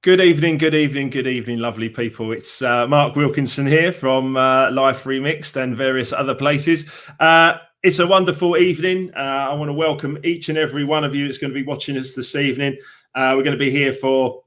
Good evening, lovely people. It's Mark Wilkinson here from Life Remixed and various other places. It's a wonderful evening. I want to welcome each and every one of you that's going to be watching us this evening. We're going to be here for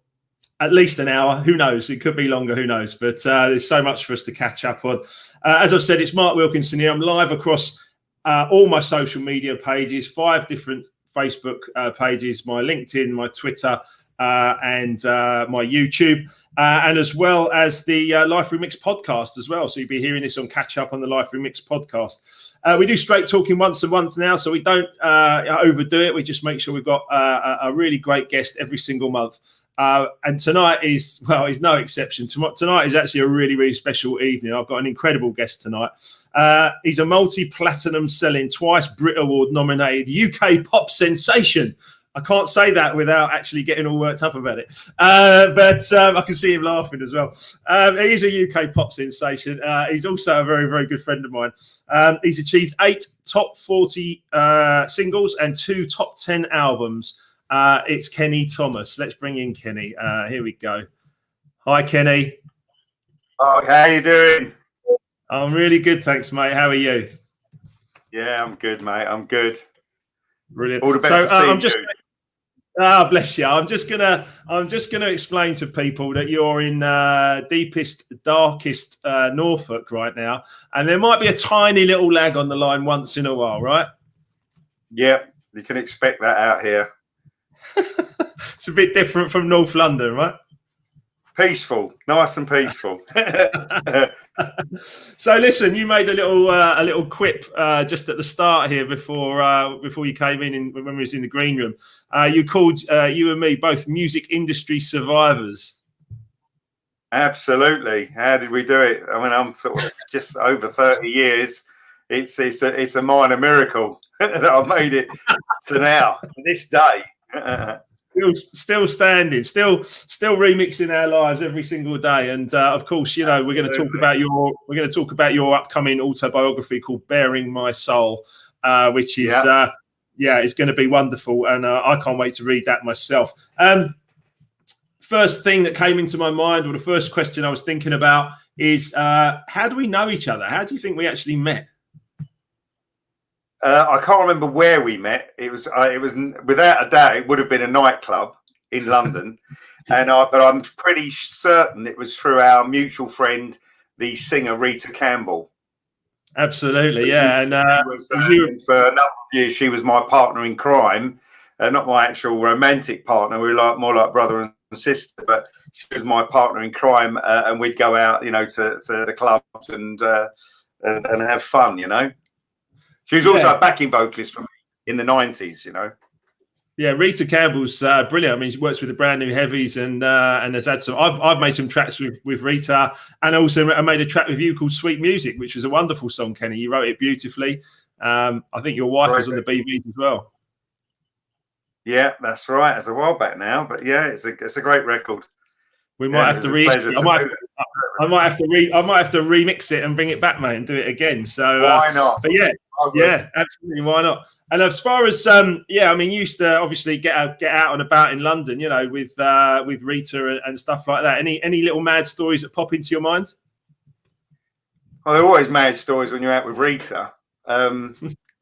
at least an hour. Who knows? It could be longer. Who knows? But there's so much for us to catch up on. As I've said, it's Mark Wilkinson here. I'm live across all my social media pages, 5 different Facebook pages, my LinkedIn, my Twitter, and my YouTube, and as well as the Life Remix podcast as well. So you'll be hearing this on Catch Up on the Life Remix podcast. We do straight talking once a month now, so we don't overdo it. We just make sure we've got a really great guest every single month. And tonight is no exception. Tonight is actually a really, really special evening. I've got an incredible guest tonight. He's a multi-platinum selling, twice Brit Award nominated UK pop sensation. I can't say that without actually getting all worked up about it. But I can see him laughing as well. He is a UK pop sensation. He's also a very, very good friend of mine. He's achieved 8 top 40 singles and 2 top 10 albums. It's Kenny Thomas. Let's bring in Kenny. Here we go. Hi, Kenny. Oh, how you doing? I'm really good, thanks, mate. How are you? Yeah, I'm good, mate. I'm good. Brilliant. All the better to see you. Bless you. I'm just gonna explain to people that you're in deepest, darkest Norfolk right now, and there might be a tiny little lag on the line once in a while, right? Yep, you can expect that out here. It's a bit different from North London, right? Peaceful, nice and peaceful. So listen, you made a little quip just at the start here before you came in when we was in the green room. You called you and me both music industry survivors. Absolutely. How did we do it? I mean, I'm sort of just over 30 years. It's a minor miracle that I've made it to now, to this day. Still standing, still remixing our lives every single day, and of course, you know, we're going to talk about your upcoming autobiography called "Bearing My Soul," which is it's going to be wonderful, and I can't wait to read that myself. First thing that came into my mind, or the first question I was thinking about, is how do we know each other? How do you think we actually met? I can't remember where we met. It was without a doubt it would have been a nightclub in London, but I'm pretty certain it was through our mutual friend, the singer Rita Campbell. Absolutely, yeah. And for a number of years, she was my partner in crime, not my actual romantic partner. We were more like brother and sister, but she was my partner in crime, and we'd go out, you know, to the clubs and have fun, you know. She was also a backing vocalist from in the 90s, you know. Yeah, Rita Campbell's brilliant. I mean, she works with the Brand New Heavies and has had some. I've made some tracks with Rita, and also I made a track with you called "Sweet Music," which was a wonderful song, Kenny. You wrote it beautifully. I think your wife was on the BBs as well. Yeah, that's right. It's a while back now, but yeah, it's a great record. We might have to I might have to remix it and bring it back, mate, and do it again. So why not? But yeah, absolutely, why not? And as far as I mean, you used to obviously get out and about in London, you know, with Rita and stuff like that. Any little mad stories that pop into your mind? Well, there are always mad stories when you're out with Rita.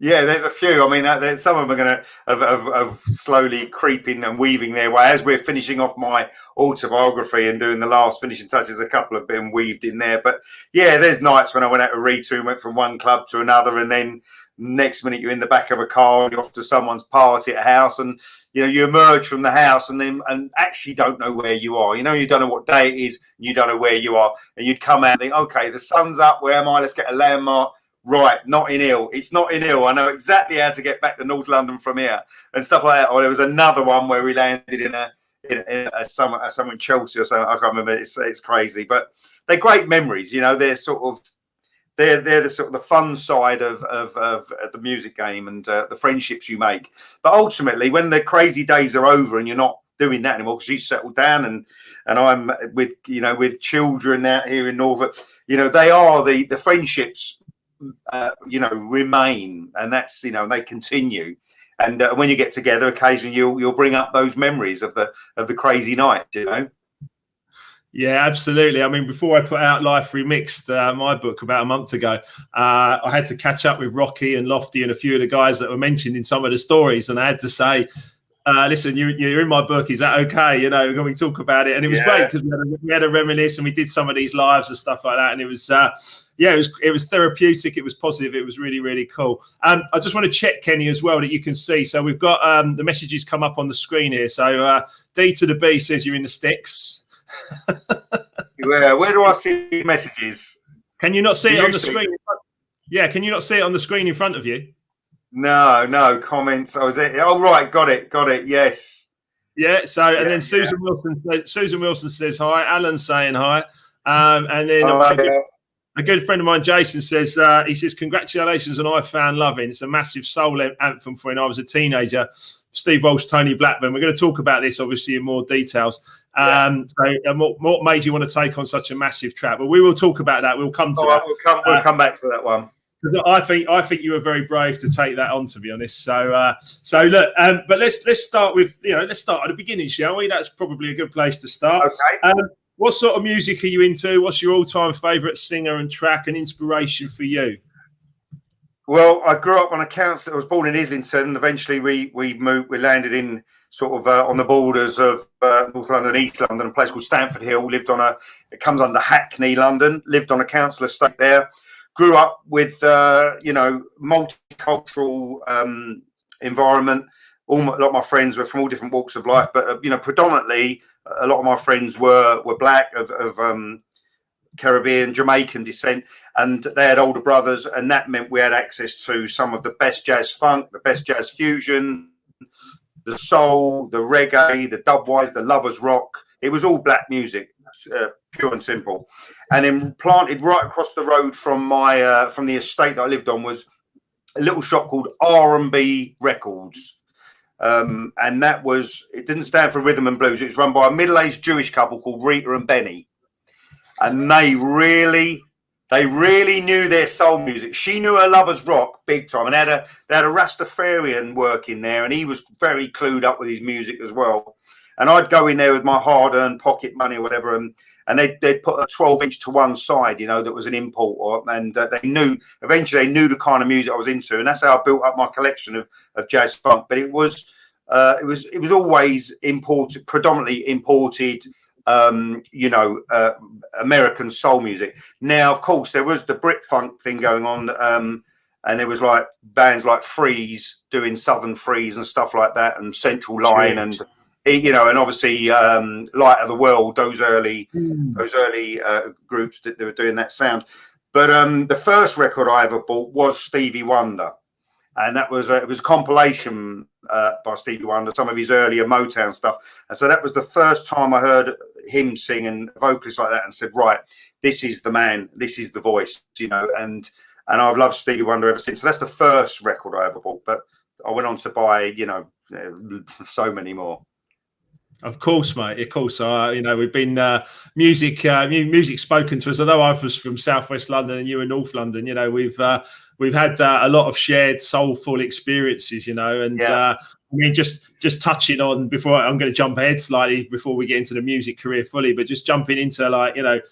Yeah, there's a few. I mean, some of them are going to have slowly creeping and weaving their way. As we're finishing off my autobiography and doing the last finishing touches, a couple have been weaved in there. But yeah, there's nights when I went out with Rita and went from one club to another, and then next minute you're in the back of a car and you're off to someone's party at a house, and you know you emerge from the house and actually don't know where you are. You know, you don't know what day it is, and you don't know where you are, and you'd come out and think, okay, the sun's up. Where am I? Let's get a landmark. Right, not in Hill. It's not in Hill. I know exactly how to get back to North London from here and stuff like that. Or there was another one where we landed in a somewhere in Chelsea or something. I can't remember. It's crazy, but they're great memories. You know, they're the sort of the fun side of the music game and the friendships you make. But ultimately, when the crazy days are over and you're not doing that anymore because she's settled down and I'm with children out here in Norfolk, you know, they are the friendships. Remain, and that's they continue. And when you get together, occasionally you'll bring up those memories of the crazy night. You know. Yeah, absolutely. I mean, before I put out Life Remixed, my book about a month ago, I had to catch up with Rocky and Lofty and a few of the guys that were mentioned in some of the stories, and I had to say, listen, you're in my book. Is that okay? You know, when we talk about it, and it was great because we had a reminisce and we did some of these lives and stuff like that, and it was, it was therapeutic. It was positive. It was really, really cool. I just want to check, Kenny, as well, that you can see. So we've got the messages come up on the screen here. So D to the B says you're in the sticks. Where do I see messages? Can you not see it on the screen? Yeah, can you not see it on the screen in front of you? No comments. Oh, right, got it. Yes. Yeah. So and then Susan Wilson says hi. Alan's saying hi. And then a good friend of mine, Jason, says he says congratulations on I Found Loving. It's a massive soul anthem for when I was a teenager. Steve Walsh, Tony Blackburn. We're going to talk about this obviously in more details. So what made you want to take on such a massive track? But we will talk about that. We'll come to that. We'll come back to that one. I think you were very brave to take that on, to be honest. So look, but let's start with let's start at the beginning, shall we? That's probably a good place to start. Okay. What sort of music are you into? What's your all-time favourite singer and track and inspiration for you? Well, I grew up on a council. I was born in Islington. Eventually, we moved. We landed in sort of on the borders of North London, East London, a place called Stamford Hill. Lived on it comes under Hackney, London. Lived on a council estate there. Grew up with multicultural environment. A lot of my friends were from all different walks of life, but predominantly a lot of my friends were black of Caribbean, Jamaican descent, and they had older brothers, and that meant we had access to some of the best jazz funk, the best jazz fusion, the soul, the reggae, the dubwise, the lovers rock. It was all black music, pure and simple. And then planted right across the road from my from the estate that I lived on was a little shop called R&B Records. And it didn't stand for rhythm and blues. It was run by a middle-aged Jewish couple called Rita and Benny. And they really knew their soul music. She knew her lovers rock big time, and they had a Rastafarian working there, and he was very clued up with his music as well. And I'd go in there with my hard-earned pocket money or whatever, and they'd put a 12-inch to one side, that was an import, and eventually they knew the kind of music I was into, and that's how I built up my collection of jazz funk. But it was always imported, predominantly imported. American soul music. Now, of course, there was the Brit funk thing going on, and there was like bands like Freeze doing Southern Freeze and stuff like that, and Central Line, and obviously Light of the World. Those early groups that they were doing that sound. But the first record I ever bought was Stevie Wonder, and that was it was a compilation by Stevie Wonder, some of his earlier Motown stuff. And so that was the first time I heard him sing and vocalists like that, and said, right, this is the man, this is the voice, and I've loved Stevie Wonder ever since. So that's the first record I ever bought, but I went on to buy, so many more. Of course, mate. Of course. We've been music spoken to us. Although I was from Southwest London and you were North London, we've had a lot of shared soulful experiences, and I mean, just touching on before I'm going to jump ahead slightly before we get into the music career fully, but just jumping into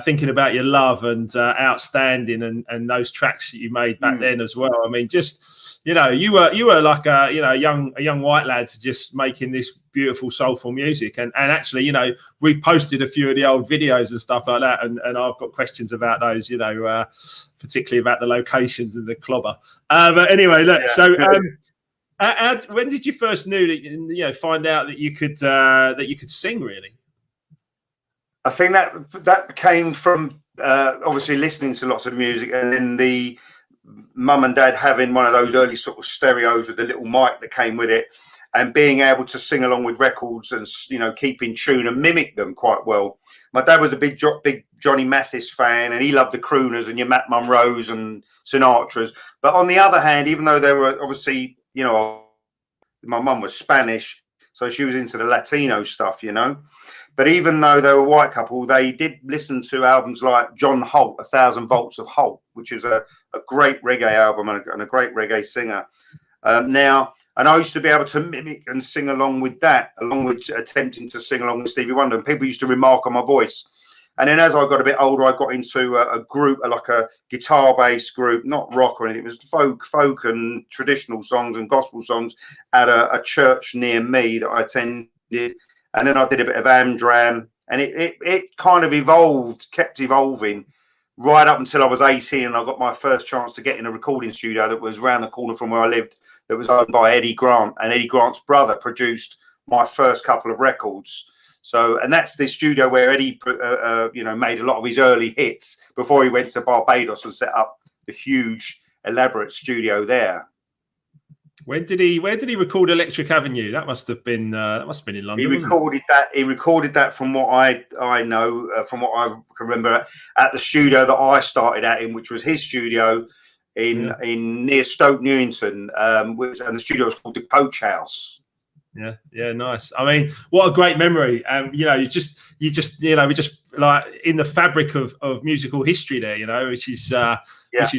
thinking about your love and Outstanding and those tracks that you made back then as well. I mean, just you were like a young white lad just making this beautiful soulful music, and actually we've posted a few of the old videos and stuff like that, and I've got questions about those, particularly about the locations and the clobber. But anyway, look, so. When did you first find out that you could sing, really? I think that came from obviously listening to lots of music, and then the mum and dad having one of those early sort of stereos with the little mic that came with it, and being able to sing along with records and keep in tune and mimic them quite well. My dad was a big Johnny Mathis fan, and he loved the crooners and your Matt Monroes and Sinatras. But on the other hand, even though they were obviously, my mum was Spanish, so she was into the Latino stuff, But even though they were a white couple, they did listen to albums like John Holt, 1,000 Volts of Holt, which is a great reggae album and a great reggae singer. Now, And I used to be able to mimic and sing along with that, along with attempting to sing along with Stevie Wonder. And people used to remark on my voice. And then as I got a bit older, I got into a group, like a guitar-based group, not rock or anything. It was folk and traditional songs and gospel songs at a church near me that I attended. And then I did a bit of Amdram. And it kind of evolved, kept evolving right up until I was 18. And I got my first chance to get in a recording studio that was around the corner from where I lived, that was owned by Eddie Grant. And Eddie Grant's brother produced my first couple of records. So, and that's the studio where Eddie, made a lot of his early hits before he went to Barbados and set up the huge, elaborate studio there. Where did he record Electric Avenue? That must have been in London. He recorded that from what I know, from what I can remember, at the studio that I started at in, which was his studio in near Stoke Newington, and the studio was called the Coach House. Yeah, nice. I mean, what a great memory. We're just like in the fabric of musical history there, which is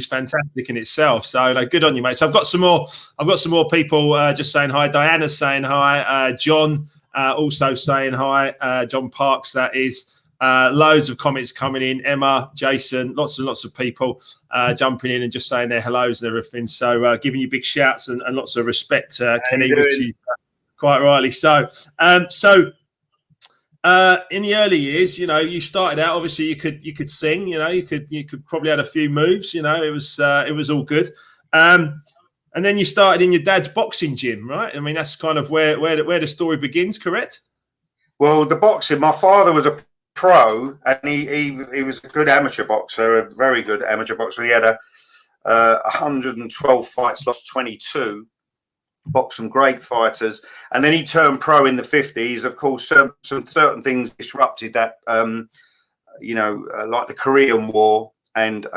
fantastic in itself. So good on you, mate. So I've got some more people just saying hi. Diana's saying hi. John also saying hi. John Parks, that is. Loads of comments coming in. Emma, Jason, lots and lots of people jumping in and just saying their hellos and everything. So giving you big shouts and lots of respect, Kenny, which is quite rightly so. In the early years, you started out. Obviously, you could sing. You could probably had a few moves. It was all good. And then you started in your dad's boxing gym, right? I mean, that's kind of where the story begins, correct? Well, the boxing. My father was a pro, and he was a good amateur boxer, a very good amateur boxer. He had 112 fights, lost 22. Boxed some great fighters, and then he turned pro in the 50s. Of course, some certain things disrupted that, like the Korean War, and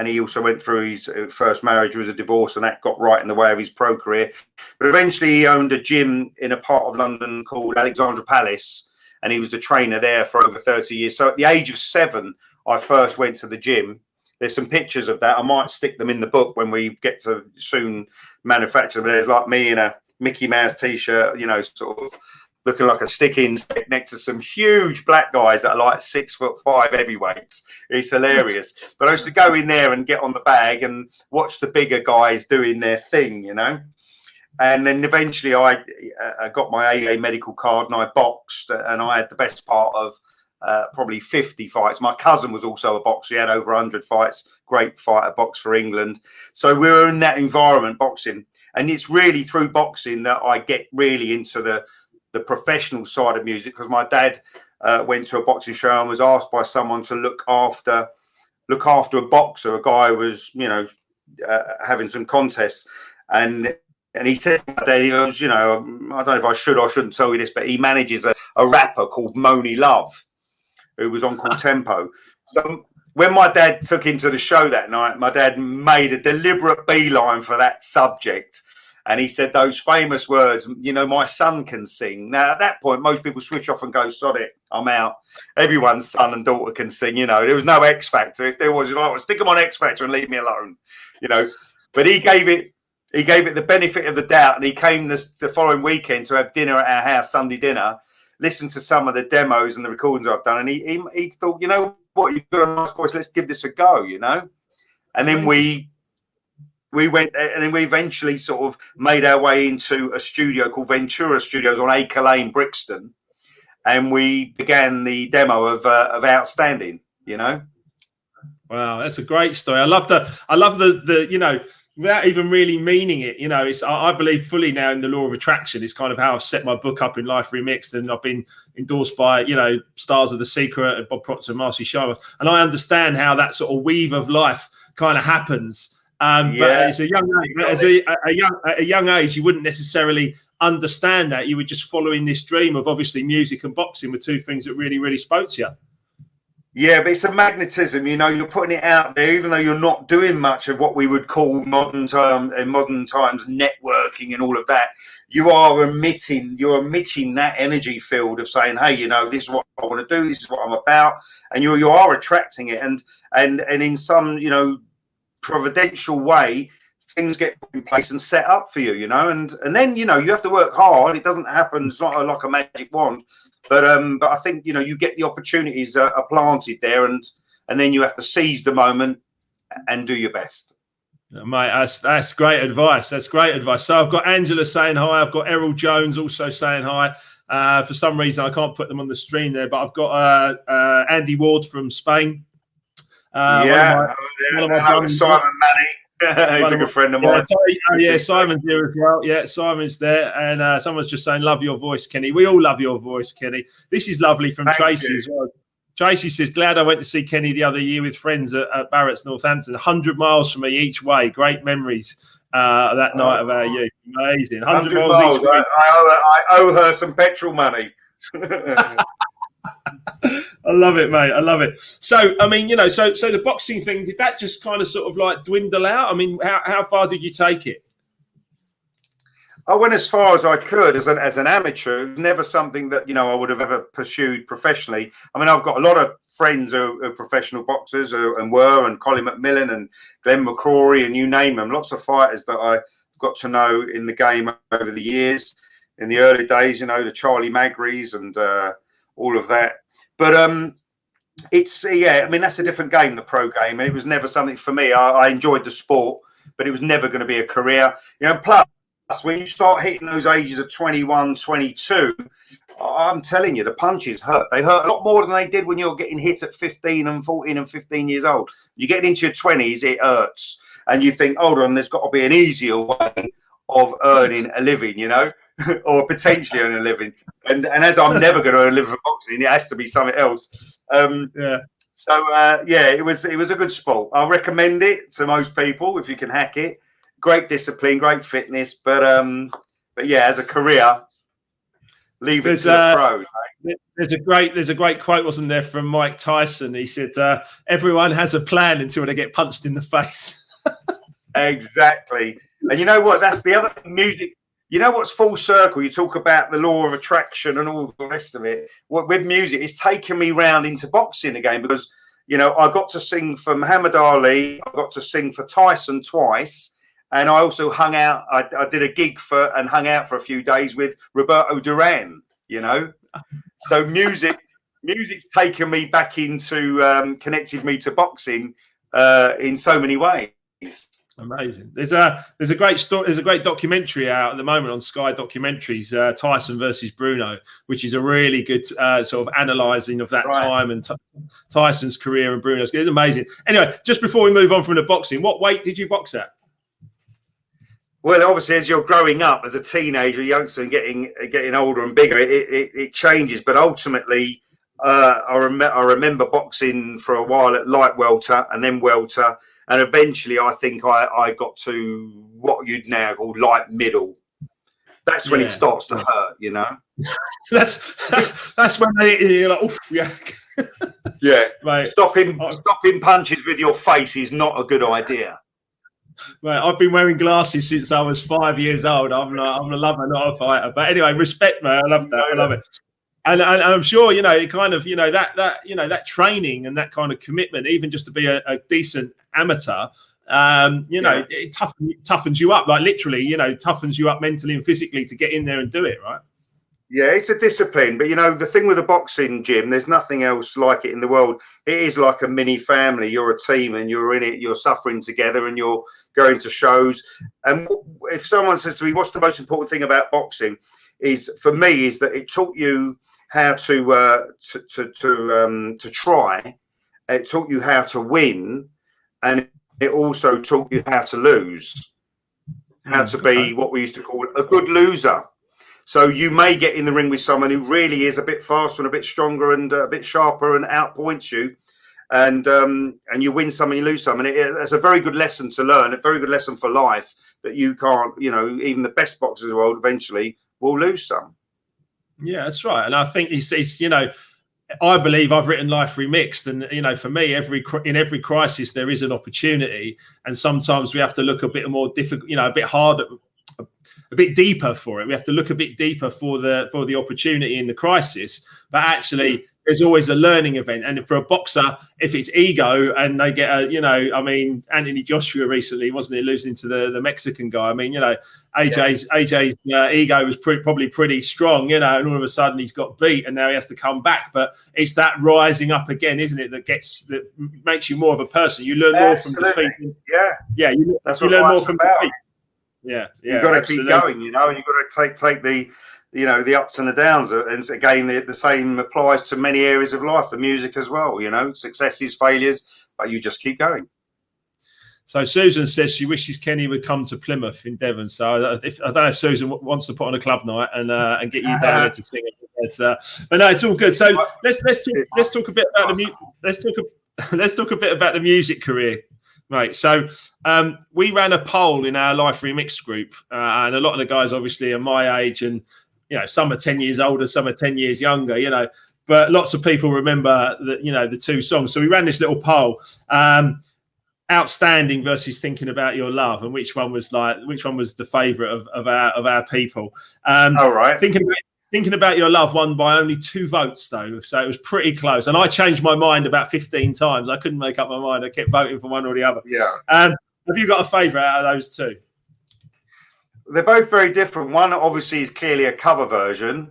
he also went through his first marriage was a divorce, and that got right in the way of his pro career. But eventually, he owned a gym in a part of London called Alexandra Palace, and he was the trainer there for over 30 years. So at the age of 7, I first went to the gym. There's some pictures of that. I might stick them in the book when we get to soon manufacture them. There's like me in a Mickey Mouse t-shirt, sort of looking like a stick insect next to some huge black guys that are like 6'5" heavyweights. It's hilarious. But I used to go in there and get on the bag and watch the bigger guys doing their thing, And then eventually I got my AA medical card and I boxed, and I had the best part of probably 50 fights. My cousin was also a boxer. He had over 100 fights. Great fighter, boxed for England. So we were in that environment, boxing. And it's really through boxing that I get really into the professional side of music, because my dad went to a boxing show and was asked by someone to look after a boxer. A guy was, having some contests. And he said, he goes, I don't know if I should or shouldn't tell you this, but he manages a rapper called Moni Love, who was on called Tempo. So when my dad took him to the show that night, my dad made a deliberate beeline for that subject. And he said those famous words, my son can sing. Now, at that point, most people switch off and go, sod it, I'm out. Everyone's son and daughter can sing, There was no X Factor. If there was, stick them on X Factor and leave me alone, But he gave it the benefit of the doubt. And he came the following weekend to have dinner at our house, Sunday dinner, listened to some of the demos and the recordings I've done, and he thought, what, you've got a nice voice, let's give this a go, And then we went, and then we eventually sort of made our way into a studio called Ventura Studios on Acre Lane, Brixton, and we began the demo of Outstanding, Wow, that's a great story. I love the without even really meaning it, I believe fully now in the law of attraction. It's kind of how I've set my book up in Life Remixed, and I've been endorsed by, stars of The Secret, Bob Proctor, and Marcy Sharma, and I understand how that sort of weave of life kind of happens. But as a young age, you wouldn't necessarily understand that. You were just following this dream of obviously music and boxing were two things that really, really spoke to you. Yeah, but it's a magnetism, you're putting it out there, even though you're not doing much of what we would call in modern times networking and all of that. You are emitting that energy field of saying, hey, this is what I want to do, this is what I'm about, and you are attracting it, and in some providential way, things get put in place and set up for you, you know, and then, you know, you have to work hard. It doesn't happen. It's not like a magic wand, but I think, you know, you get the opportunities are planted there, and then you have to seize the moment and do your best. Mate, that's great advice. That's great advice. So I've got Angela saying hi. I've got Errol Jones also saying hi. For some reason, I can't put them on the stream there, but I've got Andy Ward from Spain. Simon Manny. He's a good friend of mine. Simon's here as well. Yeah, Simon's there. And someone's just saying, love your voice, Kenny. We all love your voice, Kenny. This is lovely from Tracy as well. Tracy says, glad I went to see Kenny the other year with friends at Barrett's Northampton, 100 miles from me each way. Great memories that night of our youth. Amazing. 100 miles each way. I owe her some petrol money. I love it, mate. I love it. So, I mean, you know, so the boxing thing, did that just kind of sort of like dwindle out? I mean, how far did you take it? I went as far as I could as an amateur. It was never something that, you know, I would have ever pursued professionally. I mean, I've got a lot of friends who are professional boxers and Colin McMillan and Glenn McCrory and you name them. Lots of fighters that I got to know in the game over the years. In the early days, you know, the Charlie Magries and all of that. But it's, I mean, that's a different game, the pro game. And it was never something for me. I enjoyed the sport, but it was never going to be a career. You know, plus, when you start hitting those ages of 21, 22, I'm telling you, the punches hurt. They hurt a lot more than they did when you're getting hit at 15 and 14 and 15 years old. You get into your 20s, it hurts. And you think, hold on, there's got to be an easier way of earning a living, you know, or potentially earning a living. And as I'm never going to earn a living for boxing, it has to be something else. So, it was a good sport. I recommend it to most people if you can hack it. Great discipline, great fitness, but yeah, as a career, leave it to the pros. There's a great quote, wasn't there, from Mike Tyson? He said, "Everyone has a plan until they get punched in the face." Exactly, and you know what? That's the other thing. Music. You know what's full circle? You talk about the law of attraction and all the rest of it. What with music, it's taken me round into boxing again because you know I got to sing for Muhammad Ali, I got to sing for Tyson twice. And I also hung out. I did a gig and hung out for a few days with Roberto Duran. You know, so music's taken me back into connected me to boxing in so many ways. Amazing. There's a great story. There's a great documentary out at the moment on Sky Documentaries, Tyson versus Bruno, which is a really good sort of analysing of that time and Tyson's career and Bruno's. It's amazing. Anyway, just before we move on from the boxing, what weight did you box at? Well, obviously, as you're growing up as a teenager, youngster, and getting older and bigger, it changes. But ultimately, I remember boxing for a while at light welter and then welter, and eventually, I think I got to what you'd now call light middle. That's when it starts to hurt, you know. that's when you're like, oof, yeah. Yeah, mate. Stopping punches with your face is not a good idea. Right, I've been wearing glasses since I was 5 years old. I'm a lover, not a fighter. But anyway, respect, mate. I love that. I love it. And I'm sure, you know, it kind of, you know, that training and that kind of commitment, even just to be a decent amateur, you know, it toughens you up. Like literally, you know, toughens you up mentally and physically to get in there and do it, right? Yeah, it's a discipline. But, you know, the thing with a boxing gym, there's nothing else like it in the world. It is like a mini family. You're a team and you're in it. You're suffering together and you're going to shows. And if someone says to me, what's the most important thing about boxing? For me, is that it taught you how to try. It taught you how to win. And it also taught you how to lose. How to be what we used to call a good loser. So you may get in the ring with someone who really is a bit faster and a bit stronger and a bit sharper and outpoints you, and you win some and you lose some. And it's a very good lesson to learn, a very good lesson for life that you can't, you know, even the best boxers in the world eventually will lose some. Yeah, that's right. And I think it's you know, I believe I've written Life Remixed, and you know, for me, in every crisis there is an opportunity, and sometimes we have to look a bit more difficult, you know, a bit harder. A bit deeper for it. We have to look a bit deeper for the opportunity in the crisis. But actually, there's always a learning event. And for a boxer, if it's ego and they get a, I mean, Anthony Joshua recently, wasn't he, losing to the Mexican guy? I mean, AJ's ego was probably pretty strong, and all of a sudden he's got beat and now he has to come back. But it's that rising up again, isn't it, that makes you more of a person. You learn more from defeat. Yeah, that's you what learn more from about. defeat. Yeah, you've got to keep going, and you've got to take the the ups and the downs. And again, the same applies to many areas of life, the music as well. Successes, failures, but you just keep going. So Susan says she wishes Kenny would come to Plymouth in Devon. So I don't know if Susan wants to put on a club night and get you down there to sing it. But no, it's all good. So let's talk a bit about let's talk a bit about the music career, mate. So we ran a poll in our Life Remix group, and a lot of the guys obviously are my age, and some are 10 years older, some are 10 years younger. But lots of people remember the two songs. So we ran this little poll. Outstanding versus Thinking About Your Love, and which one was the favourite of our people. All right. Thinking About Your Love won by only 2 votes though, so it was pretty close. And I changed my mind about 15 times. I couldn't make up my mind. I kept voting for one or the other. Yeah. Have you got a favourite out of those two? They're both very different. One obviously is clearly a cover version,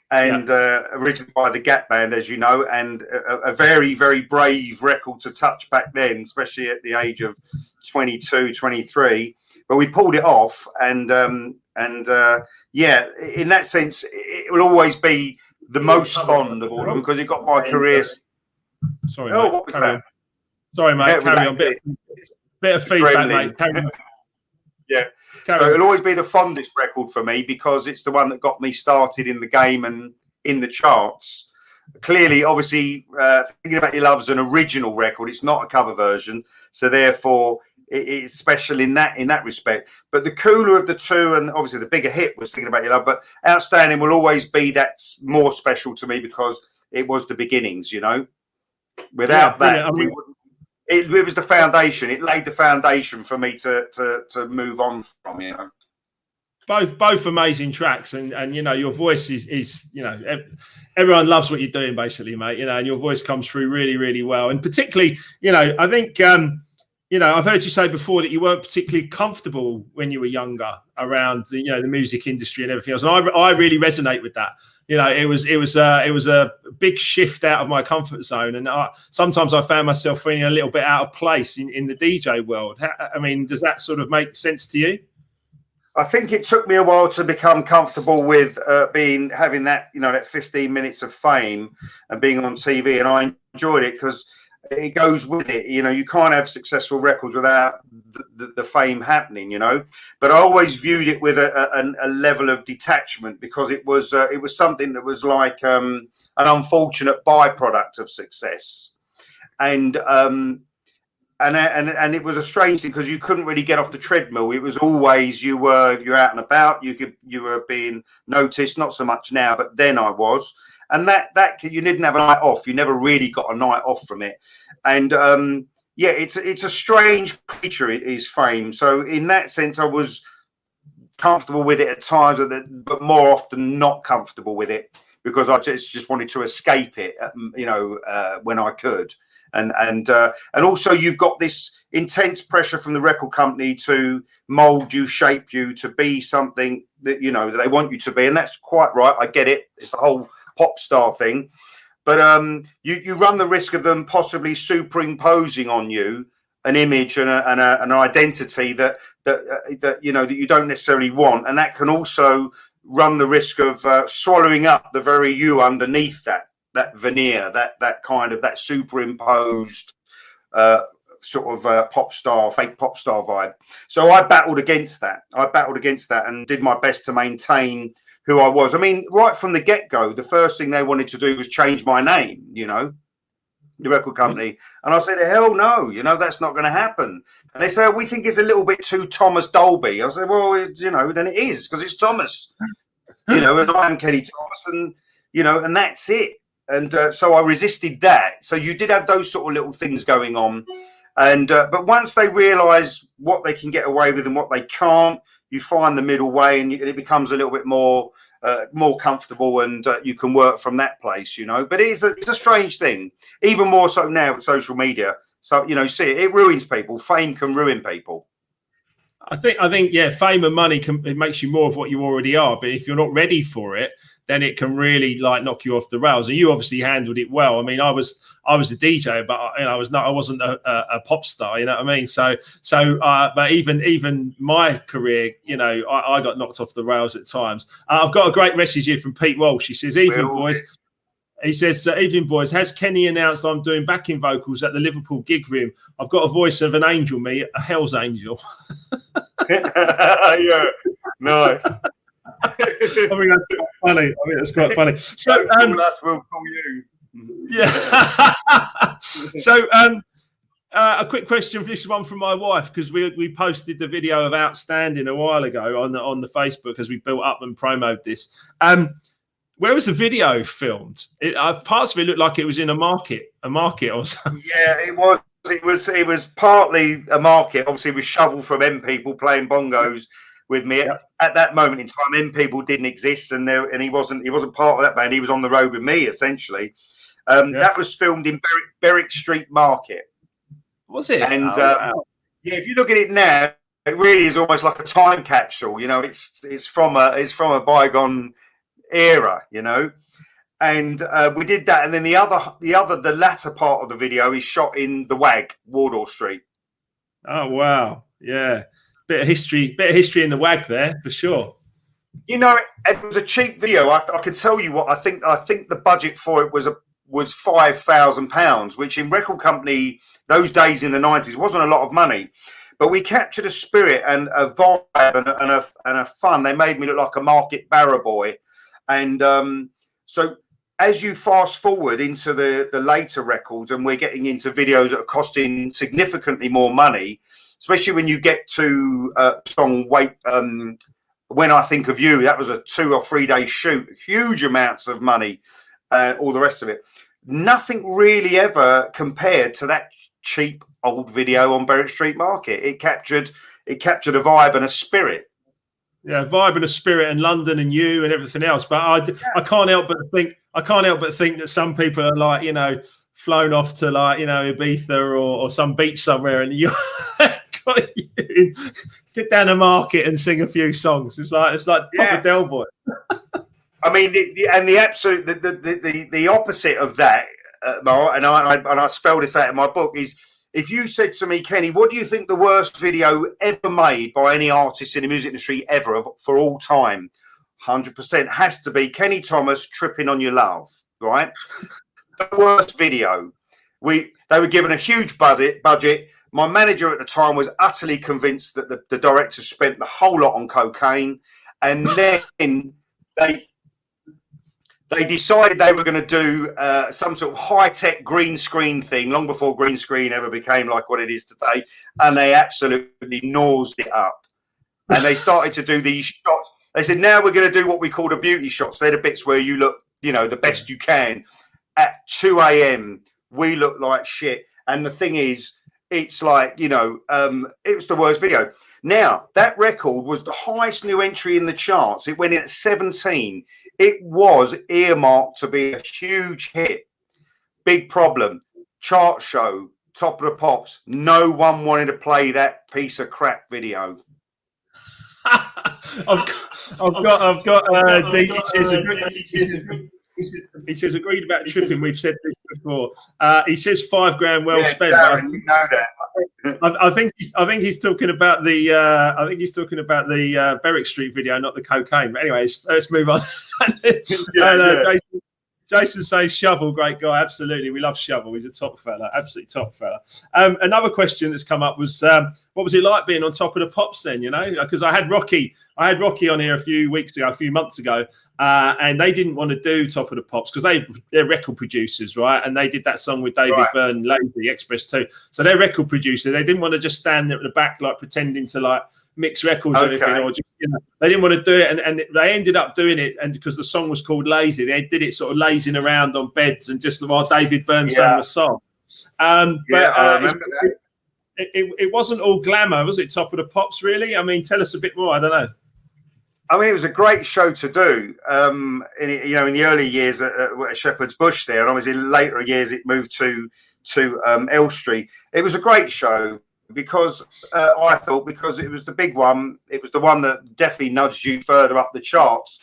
and originally by the Gap Band, as you know, and a very, very brave record to touch back then, especially at the age of 22, 23. But we pulled it off, and in that sense, it will always be the most fond of all of them because it got my career. Sorry, mate. What was that? Sorry, mate. Carry on. Bit of feedback, mate. Carry on. Yeah. So it'll always be the fondest record for me because it's the one that got me started in the game and in the charts. Clearly, obviously, Thinking About Your Love's an original record. It's not a cover version. So therefore, it's special in that respect. But the cooler of the two, and obviously the bigger hit was Thinking About Your Love, but Outstanding will always be that's more special to me because it was the beginnings, Without that, we wouldn't. It was the foundation. It laid the foundation for me to move on from. Both amazing tracks, and your voice is everyone loves what you're doing, basically, mate. And your voice comes through really, really well. And particularly, I think I've heard you say before that you weren't particularly comfortable when you were younger around the music industry and everything else. And I really resonate with that. It was a big shift out of my comfort zone, and sometimes I found myself feeling a little bit out of place in the DJ world. I mean, does that sort of make sense to you? I think it took me a while to become comfortable with having that, that 15 minutes of fame and being on TV, and I enjoyed it because it goes with it. You can't have successful records without the fame happening, But I always viewed it with a level of detachment because it was something that was like an unfortunate byproduct of success, and it was a strange thing because you couldn't really get off the treadmill. It was always if you're out and about, you were being noticed. Not so much now, but then I was. And that you didn't have a night off. You never really got a night off from it. And it's a strange creature, is fame. So in that sense, I was comfortable with it at times, but more often not comfortable with it because I just wanted to escape it, when I could. And also you've got this intense pressure from the record company to mold you, shape you to be something that that they want you to be, and that's quite right. I get it. It's the whole pop star thing, but you run the risk of them possibly superimposing on you an image and an identity that you don't necessarily want, and that can also run the risk of swallowing up the very you underneath that veneer, that superimposed fake pop star vibe. So I battled against that. And did my best to maintain who I was. I mean, right from the get-go, the first thing they wanted to do was change my name, the record company. And I said, hell no, that's not going to happen. And they say, we think it's a little bit too Thomas Dolby. I said, well, then it is, because it's Thomas. And I'm Kenny Thomas, and, and that's it. And so I resisted that. So you did have those sort of little things going on. And but once they realise what they can get away with and what they can't, you find the middle way, and it becomes a little bit more comfortable, and you can work from that place, you know. But it's a strange thing, even more so now with social media. So, you know, see, it ruins people. Fame can ruin people. I think, yeah, fame and money it makes you more of what you already are. But if you're not ready for it, then it can really like knock you off the rails. And you obviously handled it well. I mean, I was a DJ, but I wasn't a pop star. You know what I mean? But even my career, you know, I got knocked off the rails at times. I've got a great message here from Pete Walsh. He says, "Evening, boys." He says, "Evening, boys. Has Kenny announced I'm doing backing vocals at the Liverpool gig room? I've got a voice of an angel, me, a hell's angel." Yeah, nice. I mean, that's quite funny. That's quite funny. So, we'll call you. Yeah. So, a quick question. This one from my wife, because we posted the video of Outstanding a while ago on the Facebook as we built up and promoted this. Where was the video filmed? Parts of it looked like it was in a market or something. Yeah, it was. It was partly a market, obviously, with Shovel from M People playing bongos with me. Yep. At that moment in time, M People didn't exist, and he wasn't part of that band. He was on the road with me, essentially. That was filmed in Berwick Street Market. Was it? And wow. Yeah, if you look at it now, it really is almost like a time capsule. You know, it's from a bygone era, you know. And we did that, and then the latter part of the video is shot in the WAG, Wardour Street. Oh wow, yeah, bit of history in the WAG there for sure. You know, it was a cheap video. I can tell you what I think. I think the budget for it was £5,000, which in record company those days in the 90s wasn't a lot of money. But we captured a spirit and a vibe and a fun. They made me look like a market barrow boy, and so. As you fast forward into the later records, and we're getting into videos that are costing significantly more money, especially when you get to song When I Think of You, that was a 2 or 3 day shoot, huge amounts of money, all the rest of it. Nothing really ever compared to that cheap old video on Berwick Street Market. It captured a vibe and a spirit. Yeah, vibe and a spirit, and London and you and everything else. But I can't help but think that some people are like, you know, flown off to like, you know, Ibiza or some beach somewhere, and you get down a market and sing a few songs. It's like proper Del Boy. I mean, the opposite of that, Mark, and I spell this out in my book, is if you said to me, Kenny, what do you think the worst video ever made by any artist in the music industry ever for all time? 100% has to be Kenny Thomas, Tripping on Your Love, right? The worst video. They were given a huge budget. My manager at the time was utterly convinced that the director spent the whole lot on cocaine, and then they decided they were going to do some sort of high-tech green screen thing long before green screen ever became like what it is today, and they absolutely nosed it up. And they started to do these shots. They said, now we're going to do what we call the beauty shots. They're the bits where you look, you know, the best you can. At 2 a.m., we look like shit. And the thing is, it's like, you know, it was the worst video. Now, that record was the highest new entry in the charts. It went in at 17. It was earmarked to be a huge hit. Big problem. Chart show, Top of the Pops. No one wanted to play that piece of crap video. I've got. He says agreed about tripping. We've said this before. He says $5,000 well spent. Darren, you know that. I think he's talking about the. I think he's talking about the Berwick Street video, not the cocaine. But anyways, let's move on. Jason says Shovel, great guy. Absolutely, we love Shovel. He's a top fella, absolutely top fella. Another question that's come up was, what was it like being on Top of the Pops then? You know, because I had Rocky on here a few months ago, and they didn't want to do Top of the Pops because they're record producers, right? And they did that song with David Byrne, Lazy Express 2. So they're record producer. They didn't want to just stand there at the back like pretending to like mix records or anything, or just, you know, they didn't want to do it, and they ended up doing it, and because the song was called Lazy, they did it sort of lazing around on beds and just while David Byrne sang the song. I remember that. it wasn't all glamour, was it? Top of the Pops, really? I mean, tell us a bit more. I don't know. I mean, it was a great show to do. In the early years at Shepherd's Bush there, and obviously later years it moved to Elstree. It was a great show because I thought because it was the big one, it was the one that definitely nudged you further up the charts,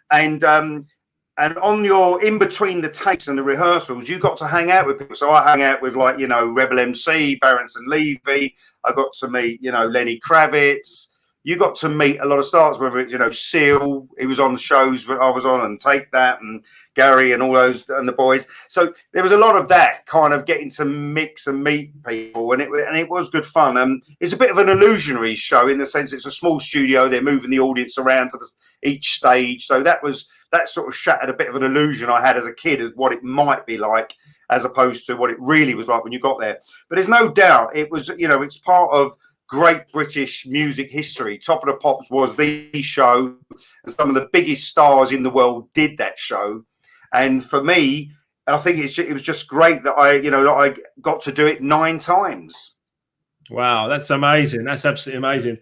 and on your in between the takes and the rehearsals, you got to hang out with people. So I hung out with Rebel MC, Barrett and Levy. I got to meet Lenny Kravitz. You got to meet a lot of stars, whether it's, Seal, he was on the shows that I was on, and Take That, and Gary, and all those, and the boys. So there was a lot of that kind of getting to mix and meet people, and it was good fun. It's a bit of an illusionary show in the sense it's a small studio. They're moving the audience around to each stage. So that sort of shattered a bit of an illusion I had as a kid as what it might be like, as opposed to what it really was like when you got there. But there's no doubt it was, it's part of great British music history. Top of the Pops was the show, and some of the biggest stars in the world did that show. And for me, I think it was just great that I got to do it 9 times. Wow, that's amazing. That's absolutely amazing.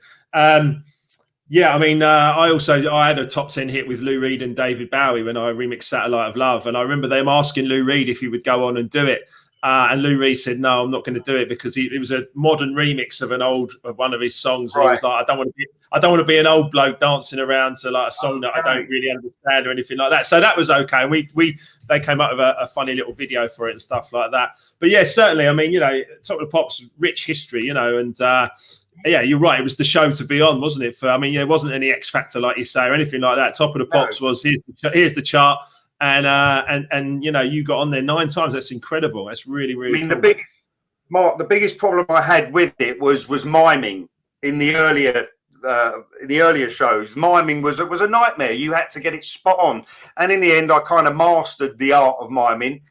Yeah, I mean, I had a top 10 hit with Lou Reed and David Bowie when I remixed Satellite of Love, and I remember them asking Lou Reed if he would go on and do it. And Lou Reed said, "No, I'm not going to do it," because it was a modern remix of one of his songs. And He was like, "I don't want to be an old bloke dancing around to like a song that I don't really understand or anything like that." So that was okay. And they came up with a funny little video for it and stuff like that. But yeah, certainly. I mean, Top of the Pops, rich history, and yeah, you're right. It was the show to be on, wasn't it? It wasn't any X Factor like you say or anything like that. Top of the Pops was here's the chart. And you got on there 9 times. That's incredible. That's really, really. I mean, cool. The biggest problem I had with it was miming in the earlier shows. Miming was a nightmare. You had to get it spot on, and in the end, I kind of mastered the art of miming.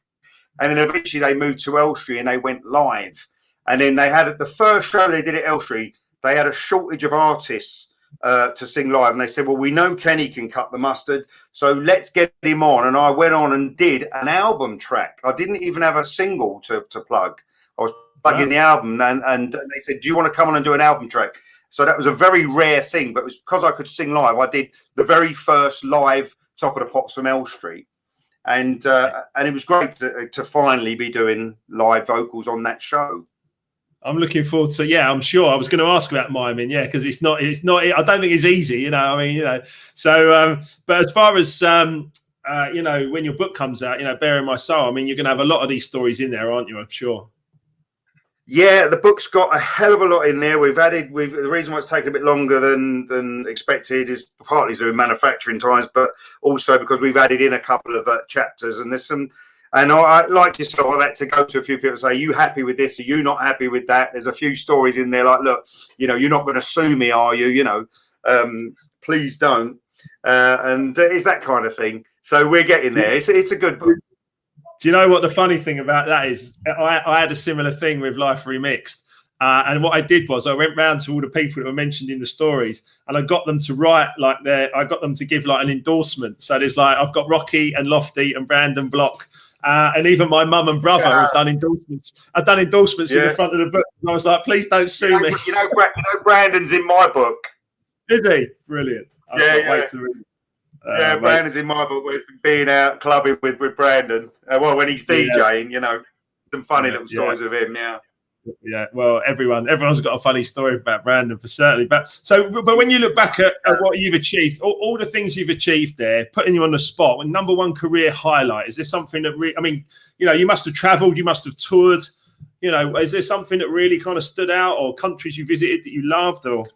And then eventually, they moved to Elstree and they went live. And then they had the first show they did at Elstree. They had a shortage of artists to sing live, and they said, well, we know Kenny can cut the mustard, so let's get him on. And I went on and did an album track. I didn't even have a single to plug. I was plugging the album, and they said, do you want to come on and do an album track? So that was a very rare thing, but it was because I could sing live. I did the very first live Top of the Pops from Elstree, and it was great to finally be doing live vocals on that show. I'm looking forward to. Yeah, I'm sure. I was going to ask about miming. Yeah, because it's not. I don't think it's easy. So, but as far as when your book comes out, Bare in My Soul. I mean, you're going to have a lot of these stories in there, aren't you? I'm sure. Yeah, the book's got a hell of a lot in there. The reason why it's taken a bit longer than expected is partly due to manufacturing times, but also because we've added in a couple of chapters, and there's some. And I like yourself, I've had to go to a few people and say, are you happy with this? Are you not happy with that? There's a few stories in there like, look, you're not going to sue me, are you? Please don't. And it's that kind of thing. So we're getting there. It's a good book. Do you know what the funny thing about that is? I had a similar thing with Life Remixed. And what I did was I went round to all the people that were mentioned in the stories, and I got them to write I got them to give an endorsement. So there's I've got Rocky and Lofty and Brandon Block. And even my mum and brother have done endorsements. I've done endorsements in the front of the book. And I was like, please don't sue me. Brandon's in my book. Is he? Brilliant. I can't wait to read it. Brandon's in my book. We've been out clubbing with Brandon. When he's DJing, some funny little stories of him. Yeah, well, everyone's got a funny story about Brandon for certainly. But when you look back at what you've achieved, all the things you've achieved there, putting you on the spot, with number one career highlight, is there something that you must have travelled, you must have toured, is there something that really kind of stood out, or countries you visited that you loved, or?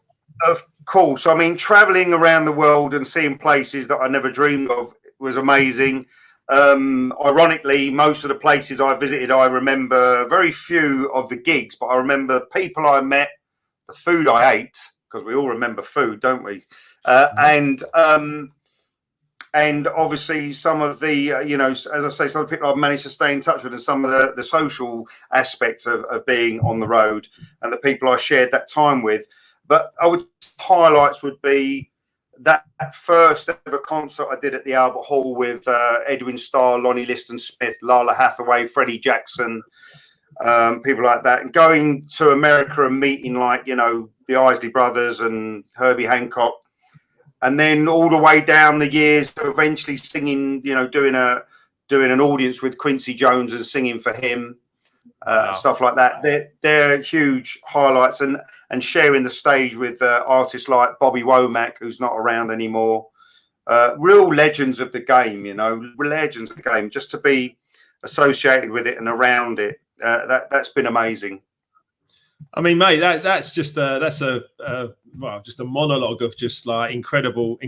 Of course. I mean, travelling around the world and seeing places that I never dreamed of was amazing. Ironically, most of the places I visited, I remember very few of the gigs, but I remember people I met, the food I ate, because we all remember food, don't we? And obviously some of the, as I say, some of the people I've managed to stay in touch with, and some of the social aspects of being on the road, and the people I shared that time with. But highlights would be that first ever concert I did at the Albert Hall with Edwin Starr, Lonnie Liston Smith, Lala Hathaway, Freddie Jackson, people like that, and going to America and meeting like, you know, the Isley Brothers and Herbie Hancock, and then all the way down the years to eventually singing, you know, doing an audience with Quincy Jones and singing for him, stuff like that. They're huge highlights, and sharing the stage with artists like Bobby Womack, who's not around anymore. Real legends of the game, you know, legends of the game. Just to be associated with it and around it, that's been amazing. I mean, mate, that's just a monologue of just like incredible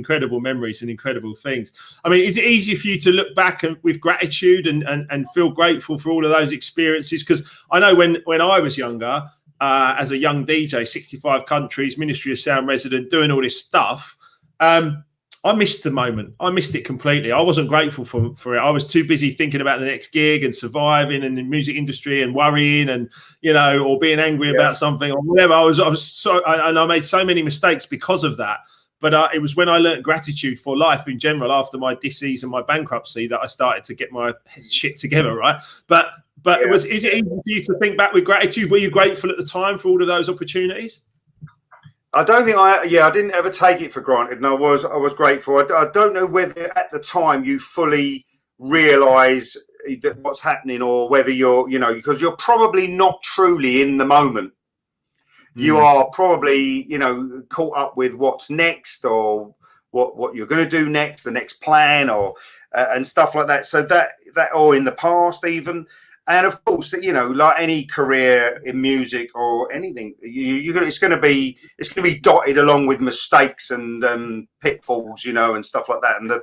memories and incredible things. I mean, is it easy for you to look back with gratitude and feel grateful for all of those experiences? Because I know when I was younger, as a young DJ, 65 countries, Ministry of Sound resident, doing all this stuff, I missed the moment. I missed it completely. I wasn't grateful for it. I was too busy thinking about the next gig and surviving in the music industry and worrying and, you know, or being angry about something or whatever. I made so many mistakes because of that. But it was when I learned gratitude for life in general after my disease and my bankruptcy that I started to get my shit together, right? But is it easy for you to think back with gratitude? Were you grateful at the time for all of those opportunities? I don't think I didn't ever take it for granted, and I was grateful. I don't know whether at the time you fully realise that what's happening, or whether you're, you know, because you're probably not truly in the moment. You are probably, you know, caught up with what's next, or what you're going to do next, the next plan, or and stuff like that. So that or in the past even. And of course, you know, like any career in music or anything, it's going to be dotted along with mistakes and pitfalls, you know, and stuff like that. And the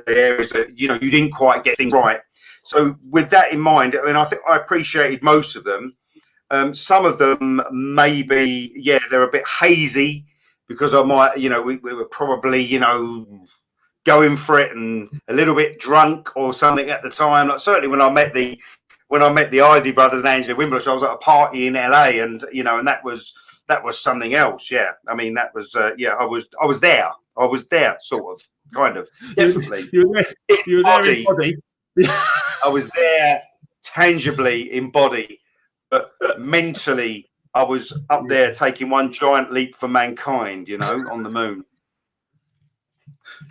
areas that, you know, you didn't quite get things right. So with that in mind, I mean, I think I appreciated most of them. Some of them maybe, they're a bit hazy because I might, you know, we were probably, you know, going for it and a little bit drunk or something at the time. Like, certainly when I met the Isley Brothers and Angela Wimbush, I was at a party in LA, and you know, and that was something else. Yeah, I mean, that was I was there, sort of, kind of, definitely. You were there in body. I was there tangibly in body, but mentally I was up there taking one giant leap for mankind, you know, on the moon.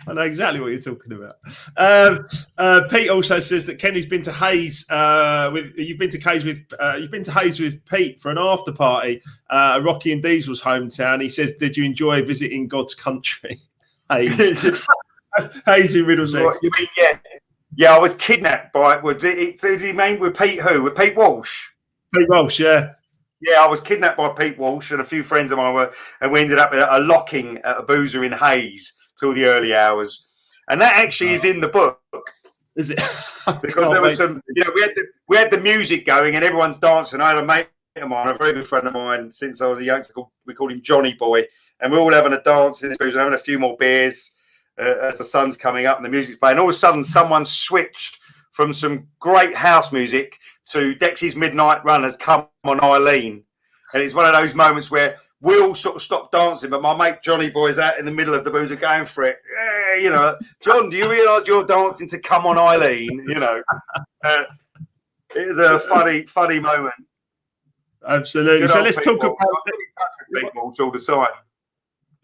I know exactly what you're talking about. Pete also says that Kenny's been to Hayes you've been to Hayes with Pete for an after party, Rocky and Diesel's hometown. He says, did you enjoy visiting God's country? Hayes. Hayes in Middlesex. What, you mean, yeah, I was kidnapped by did he mean with Pete who? With Pete Walsh? Pete Walsh, yeah. Yeah, I was kidnapped by Pete Walsh and a few friends of mine and we ended up at a locking at a boozer in Hayes till the early hours, and that actually is in the book. Is it? Because there was some, you know, we had the music going and everyone's dancing. I had a mate of mine, a very good friend of mine since I was a youngster. We called him Johnny Boy, and we're all having a dance in this boozer, having a few more beers as the sun's coming up and the music's playing. All of a sudden, someone switched from some great house music to Dexy's Midnight Run has come on Eileen, and it's one of those moments where we all sort of stopped dancing, but my mate Johnny Boy's out in the middle of the boozer going for it. Yeah, you know, John, do you realise you're dancing to Come On Eileen? You know, it was a funny moment. Absolutely. So let's talk about people all the time,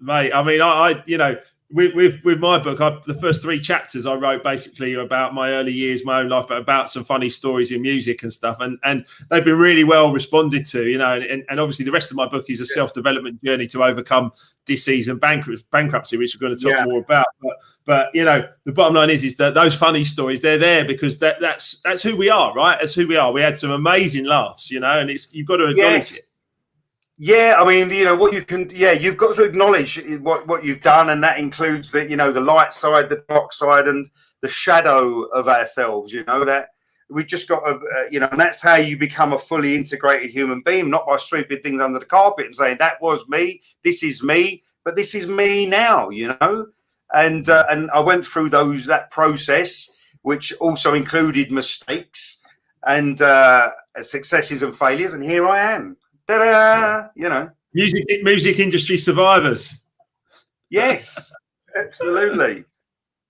mate. I mean, I you know, with my book, the first 3 chapters I wrote basically about my early years, my own life, but about some funny stories in music and stuff. And they've been really well responded to, you know, and obviously the rest of my book is a self-development journey to overcome disease and bankruptcy, which we're going to talk more about. But you know, the bottom line is that those funny stories, they're there because that's who we are, right? That's who we are. We had some amazing laughs, you know, and you've got to acknowledge it. Yeah, I mean, you know, what you can, you've got to acknowledge what you've done, and that includes the, you know, the light side, the dark side, and the shadow of ourselves. You know, that we just got to, you know, and that's how you become a fully integrated human being, not by sweeping things under the carpet and saying that was me, this is me, but this is me now. You know, and I went through that process, which also included mistakes and successes and failures, and here I am. Ta-da! You know, music industry survivors. Yes, absolutely.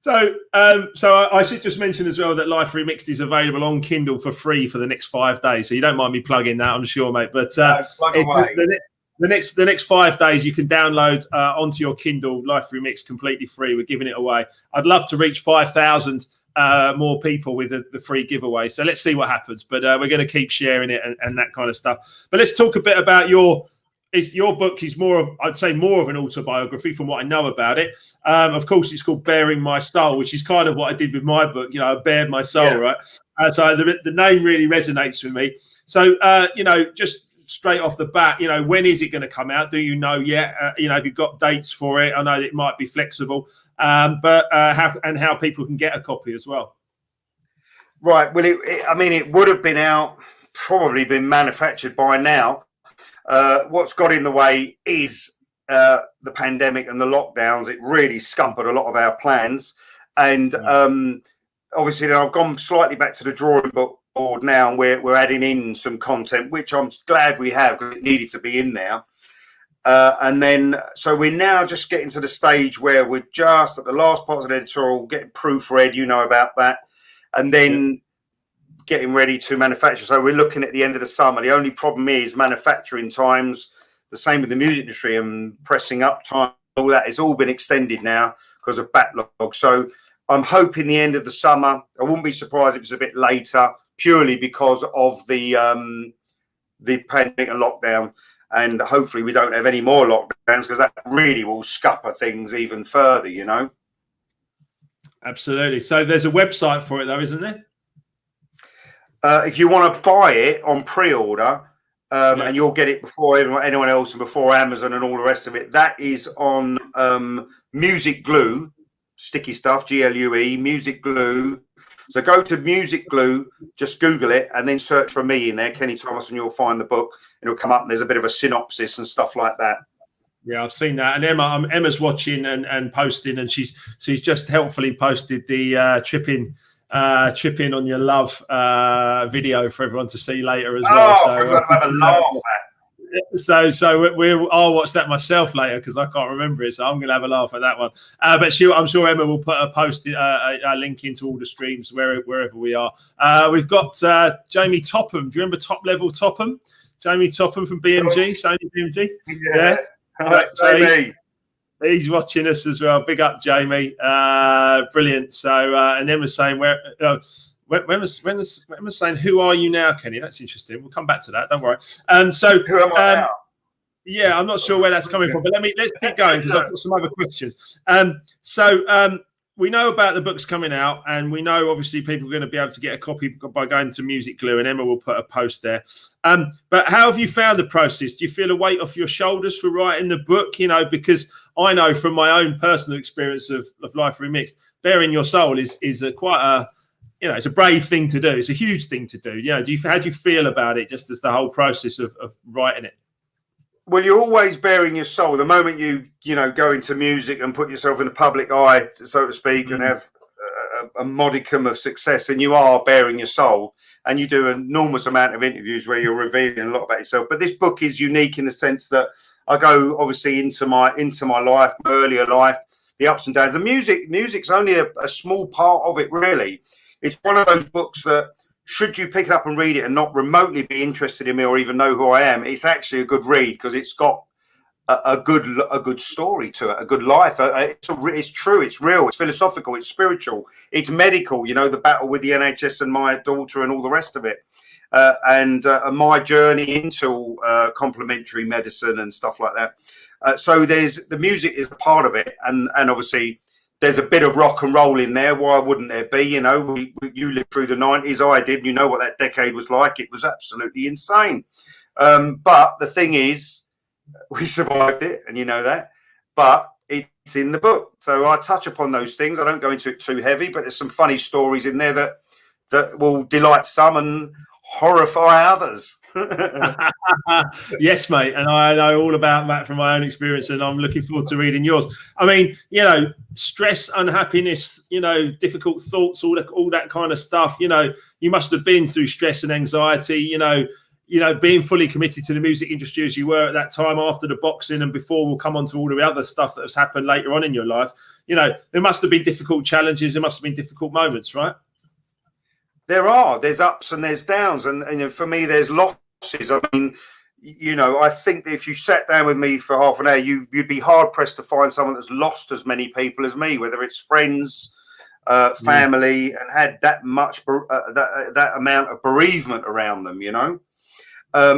So I should just mention as well that Life Remixed is available on Kindle for free for the next 5 days. So you don't mind me plugging that, I'm sure, mate. But plug away. the next 5 days you can download onto your Kindle Life Remixed completely free. We're giving it away. I'd love to reach 5,000 more people with the free giveaway. So let's see what happens. But we're going to keep sharing it and that kind of stuff. But let's talk a bit about your book is more of, I'd say, more of an autobiography from what I know about it. Of course, it's called Bearing My Soul, which is kind of what I did with my book. You know, I bared my soul, right? So the name really resonates with me. So, just straight off the bat, when is it going to come out? Do you know yet? Have you got dates for it? I know it might be flexible, but how people can get a copy as well. Right. Well, it would have been out, probably been manufactured by now. What's got in the way is the pandemic and the lockdowns. It really scuppered a lot of our plans. And obviously, I've gone slightly back to the drawing board now, and we're adding in some content, which I'm glad we have, because it needed to be in there. And then, so we're now just getting to the stage where we're just at the last parts of the editorial, getting proofread, about that. And then getting ready to manufacture. So we're looking at the end of the summer. The only problem is manufacturing times, the same with the music industry, and pressing up time, all that has all been extended now because of backlog. So I'm hoping the end of the summer. I wouldn't be surprised if it's a bit later, purely because of the pandemic and lockdown. And hopefully we don't have any more lockdowns, because that really will scupper things even further, Absolutely. So there's a website for it though, isn't there? If you want to buy it on pre-order, and you'll get it before anyone else and before Amazon and all the rest of it, that is on Musicglue, sticky stuff, GLUE, Musicglue. So go to Musicglue, just Google it, and then search for me in there, Kenny Thomas, and you'll find the book. It'll come up, and there's a bit of a synopsis and stuff like that. Yeah, I've seen that. And Emma's watching and posting, and she's just helpfully posted the tripping on your love video for everyone to see later as well. So I've got to have a laugh at that. So I'll watch that myself later, because I can't remember it. So I'm going to have a laugh at that one. But I'm sure Emma will put a link into all the streams wherever we are. We've got Jamie Topham. Do you remember Top Level Topham? Jamie Topham from BMG, Sony BMG. Yeah. Right, Jamie. He's watching us as well. Big up, Jamie. Brilliant. So, and Emma's saying, Emma's saying, who are you now, Kenny? That's interesting. We'll come back to that. Don't worry. So, who am I now? Yeah, I'm not sure where that's coming from, but let's keep going, because I've got some other questions. We know about the books coming out, and we know obviously people are going to be able to get a copy by going to Musicglue, and Emma will put a post there. But how have you found the process? Do you feel a weight off your shoulders for writing the book? Because I know from my own personal experience of Life Remixed, bearing your soul is it's a brave thing to do. It's a huge thing to do. How do you feel about it, just as the whole process of writing it? Well, you're always bearing your soul. The moment you go into music and put yourself in the public eye, so to speak, and have a modicum of success, and you are bearing your soul. And you do an enormous amount of interviews where you're revealing a lot about yourself. But this book is unique in the sense that I go obviously into my life, my earlier life, the ups and downs. The music's only a small part of it, really. It's one of those books that, should you pick it up and read it and not remotely be interested in me or even know who I am, it's actually a good read, because it's got a good story to it, a good life. It's true, it's real, it's philosophical, it's spiritual, it's medical. The battle with the NHS and my daughter and all the rest of it, and my journey into complementary medicine and stuff like that. So the music is a part of it, and obviously there's a bit of rock and roll in there. Why wouldn't there be? You lived through the 90s. I did. You know what that decade was like. It was absolutely insane. But the thing is, we survived it, and you know that. But it's in the book. So I touch upon those things. I don't go into it too heavy, but there's some funny stories in there that will delight some and horrify others. Yes, mate, and I know all about that from my own experience, and I'm looking forward to reading yours. I mean, stress, unhappiness, difficult thoughts, all that kind of stuff. You must have been through stress and anxiety. you know, being fully committed to the music industry as you were at that time after the boxing and before, we'll come on to all the other stuff that has happened later on in your life. You know, there must have been difficult challenges. There must have been difficult moments, right? There's ups and there's downs. And for me, there's losses. I mean, you know, I think that if you sat down with me for half an hour, you'd be hard pressed to find someone that's lost as many people as me, whether it's friends, family, and had that much, that amount of bereavement around them, you know?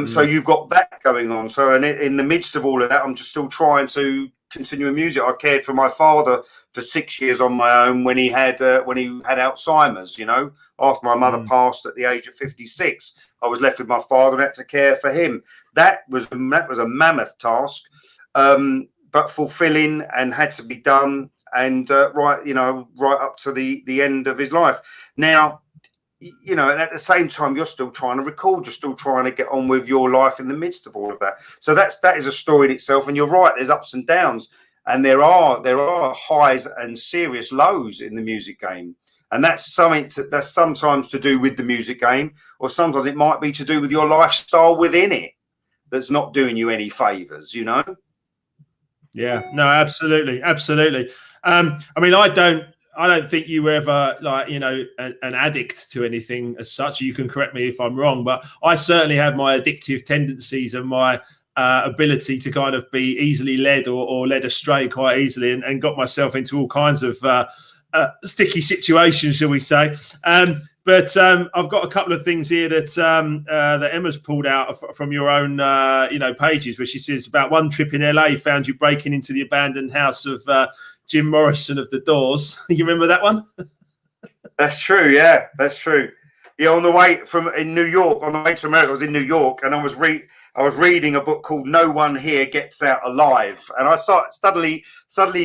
So you've got that going on. So, and in the midst of all of that, I'm just still trying to continue in music. I cared for my father for 6 years on my own when he had Alzheimer's. You know, after my mother passed at the age of 56, I was left with my father and had to care for him. That was a mammoth task, but fulfilling and had to be done. And right up to the end of his life. Now, you know, and at the same time, you're still trying to record, you're still trying to get on with your life in the midst of all of that. So that is a story in itself. And you're right, there's ups and downs, and there are highs and serious lows in the music game. And that's that's sometimes to do with the music game, or sometimes it might be to do with your lifestyle within it that's not doing you any favors, you know? Yeah, no, absolutely. I mean, I don't think you were ever, like, you know, an addict to anything as such. You can correct me if I'm wrong, but I certainly had my addictive tendencies and my ability to kind of be easily led or led astray quite easily, and got myself into all kinds of sticky situations, shall we say. But I've got a couple of things here that Emma's pulled out from your own, pages, where she says about one trip in LA found you breaking into the abandoned house of Jim Morrison of the Doors. You remember that one? That's true. Yeah, that's true. Yeah, on the way in New York, on the way to America, I was in New York, and I was reading a book called "No One Here Gets Out Alive," and I suddenly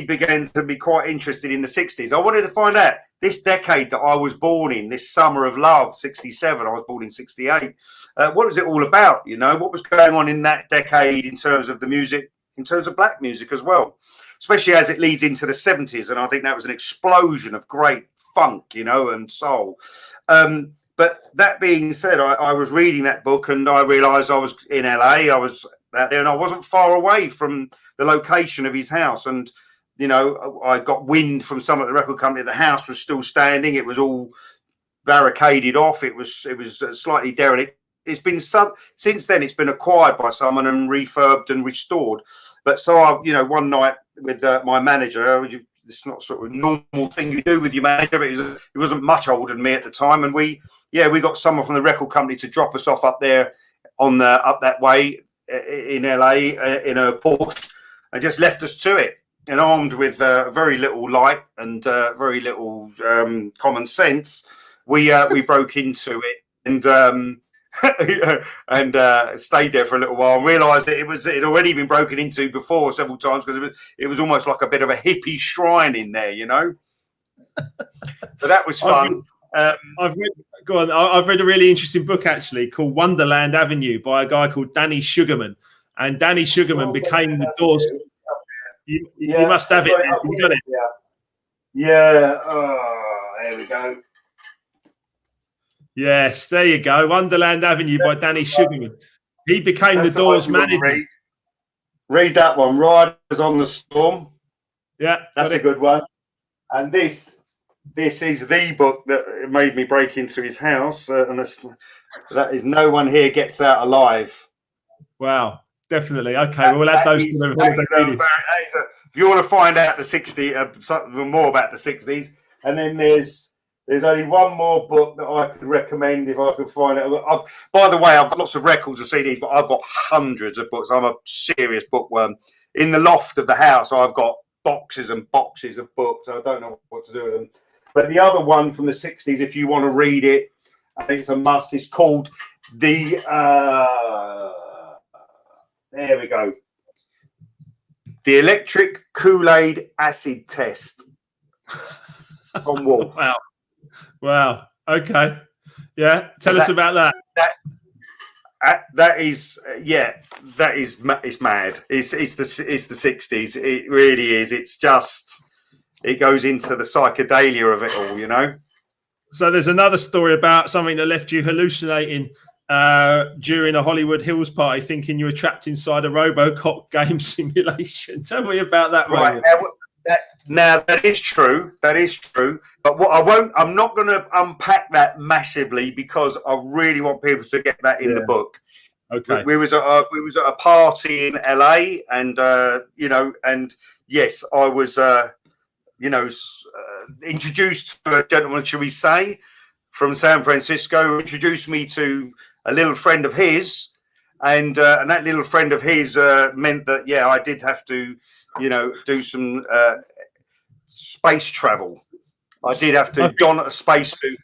began to be quite interested in the '60s. I wanted to find out this decade that I was born in, this summer of love, '67. I was born in '68. What was it all about? You know, what was going on in that decade in terms of the music, in terms of black music as well, especially as it leads into the '70s. And I think that was an explosion of great funk, you know, and soul. But that being said, I was reading that book and I realised I was in LA. I was out there and I wasn't far away from the location of his house. And, you know, I got wind from some at the record company. The house was still standing. It was all barricaded off. It was slightly derelict. It's been since then. It's been acquired by someone and refurbed and restored. But so one night with my manager, it's not sort of a normal thing you do with your manager, but he wasn't much older than me at the time, and we got someone from the record company to drop us off up there up that way in LA in a Porsche, and just left us to it. And armed with very little light and very little common sense, we broke into it and stayed there for a little while and realised that it had already been broken into before several times, because it was almost like a bit of a hippie shrine in there, you know. So that was fun. I've read a really interesting book actually called Wonderland Avenue by a guy called Danny Sugarman, and Danny Sugarman became the Doors. You must have it. You got it. Yeah. Oh, there we go. Yes, there you go. Wonderland Avenue by Danny Sugarman. He became the Doors manager. Read that one, Riders on the Storm. Yeah, that's a good one. And this is the book that made me break into his house, and that is No One Here Gets Out Alive. Wow, definitely. Okay, we'll add those to the. If you want to find out the '60s, something more about the '60s, and then there's only one more book that I could recommend if I could find it. By the way, I've got lots of records of CDs, but I've got hundreds of books. I'm a serious bookworm. In the loft of the house, I've got boxes and boxes of books. I don't know what to do with them. But the other one from the '60s, if you want to read it, I think it's a must. It's called there we go. The Electric Kool-Aid Acid Test. From Wolf. Wow. Okay. Yeah. Tell us about that. That is it's mad. It's the '60s. It really is. It's just, it goes into the psychedelia of it all, you know. So there's another story about something that left you hallucinating during a Hollywood Hills party, thinking you were trapped inside a RoboCop game simulation. Tell me about that. Right now, that is true. That is true. But I'm not going to unpack that massively because I really want people to get that in the book. Okay. We was at a party in LA, and and yes, I was introduced to a gentleman, shall we say, from San Francisco, who introduced me to a little friend of his, and that little friend of his meant that I did have to do some space travel. I did have to don a spacesuit,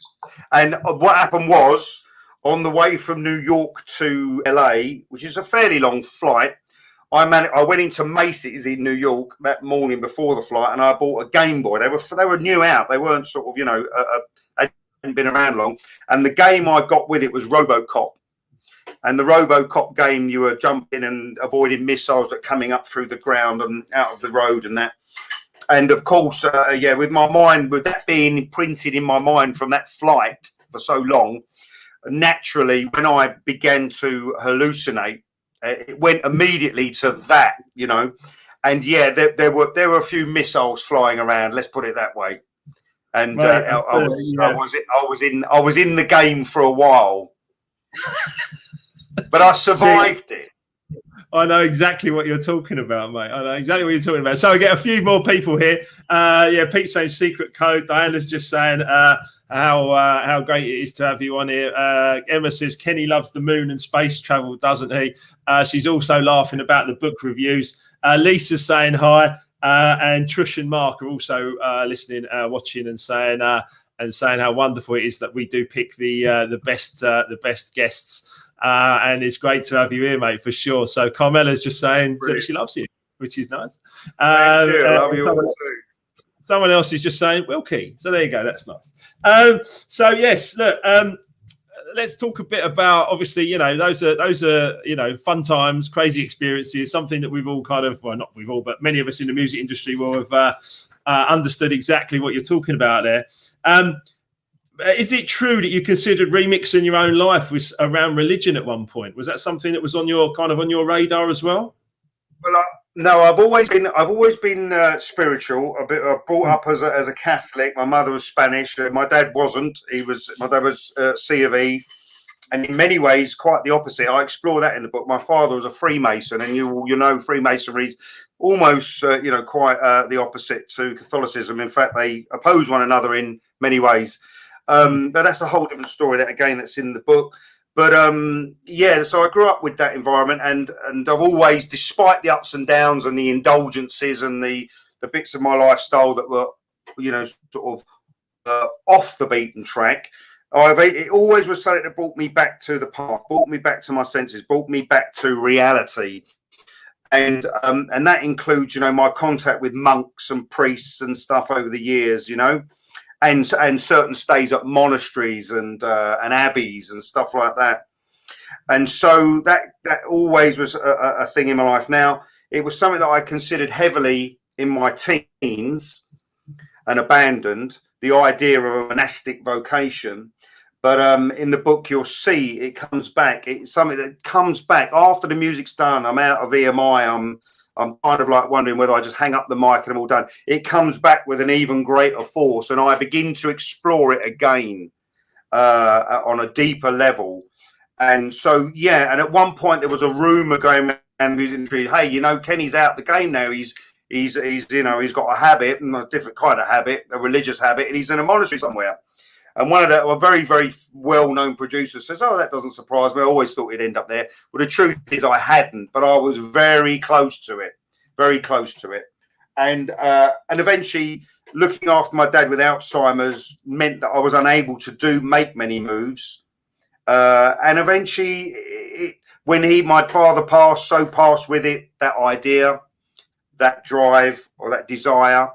and what happened was, on the way from New York to LA, which is a fairly long flight, I went into Macy's in New York that morning before the flight, and I bought a Game Boy. They were new out. They weren't sort of hadn't been around long. And the game I got with it was RoboCop. And the RoboCop game, you were jumping and avoiding missiles that are coming up through the ground and out of the road and that. And of course, with my mind, with that being imprinted in my mind from that flight for so long, naturally, when I began to hallucinate, it went immediately to that, and there were a few missiles flying around. Let's put it that way. And I was in the game for a while, but I survived it. I know exactly what you're talking about, mate. I know exactly what you're talking about. So I get a few more people here. Pete's saying secret code. Diana's just saying how great it is to have you on here. Emma says Kenny loves the moon and space travel, doesn't he? She's also laughing about the book reviews. Lisa's saying hi, and Trish and Mark are also listening, watching, and saying how wonderful it is that we do pick the best guests. And it's great to have you here, mate, for sure. So Carmela's just saying that she loves you, which is nice. Thank you. I love you all too. Someone else is just saying Wilkie. So there you go. That's nice. So yes, look. Let's talk a bit about, obviously, those are fun times, crazy experiences, something that we've all not we've all, but many of us in the music industry will have understood exactly what you're talking about there. Is it true that you considered remixing your own life was around religion at one point? Was that something that was on your radar as well? Well, no, I've always been spiritual. Brought up as a Catholic. My mother was Spanish. My dad wasn't. My dad was C of E, and in many ways quite the opposite. I explore that in the book. My father was a Freemason, and Freemasonry is almost quite the opposite to Catholicism. In fact, they oppose one another in many ways. But that's a whole different story. That's in the book. But so I grew up with that environment, and I've always, despite the ups and downs and the indulgences and the bits of my lifestyle that were, sort of off the beaten track, it always was something that brought me back to the path, brought me back to my senses, brought me back to reality. And that includes, my contact with monks and priests and stuff over the years, and certain stays at monasteries and abbeys and stuff like that. And so that always was a thing in my life. Now, it was something that I considered heavily in my teens and abandoned, the idea of a monastic vocation. But in the book, you'll see it comes back. It's something that comes back after the music's done. I'm out of EMI. I'm kind of like wondering whether I just hang up the mic and I'm all done. It comes back with an even greater force, and I begin to explore it again on a deeper level. And so, and at one point there was a rumor going around the music industry, hey, Kenny's out the game now. He's got a habit, and a different kind of habit, a religious habit, and he's in a monastery somewhere. And one of a very, very well-known producers says, oh, that doesn't surprise me. I always thought he'd end up there. But the truth is I hadn't, but I was very close to it, And eventually looking after my dad with Alzheimer's meant that I was unable to make many moves. And eventually, when my father passed with it, that idea, that drive or that desire.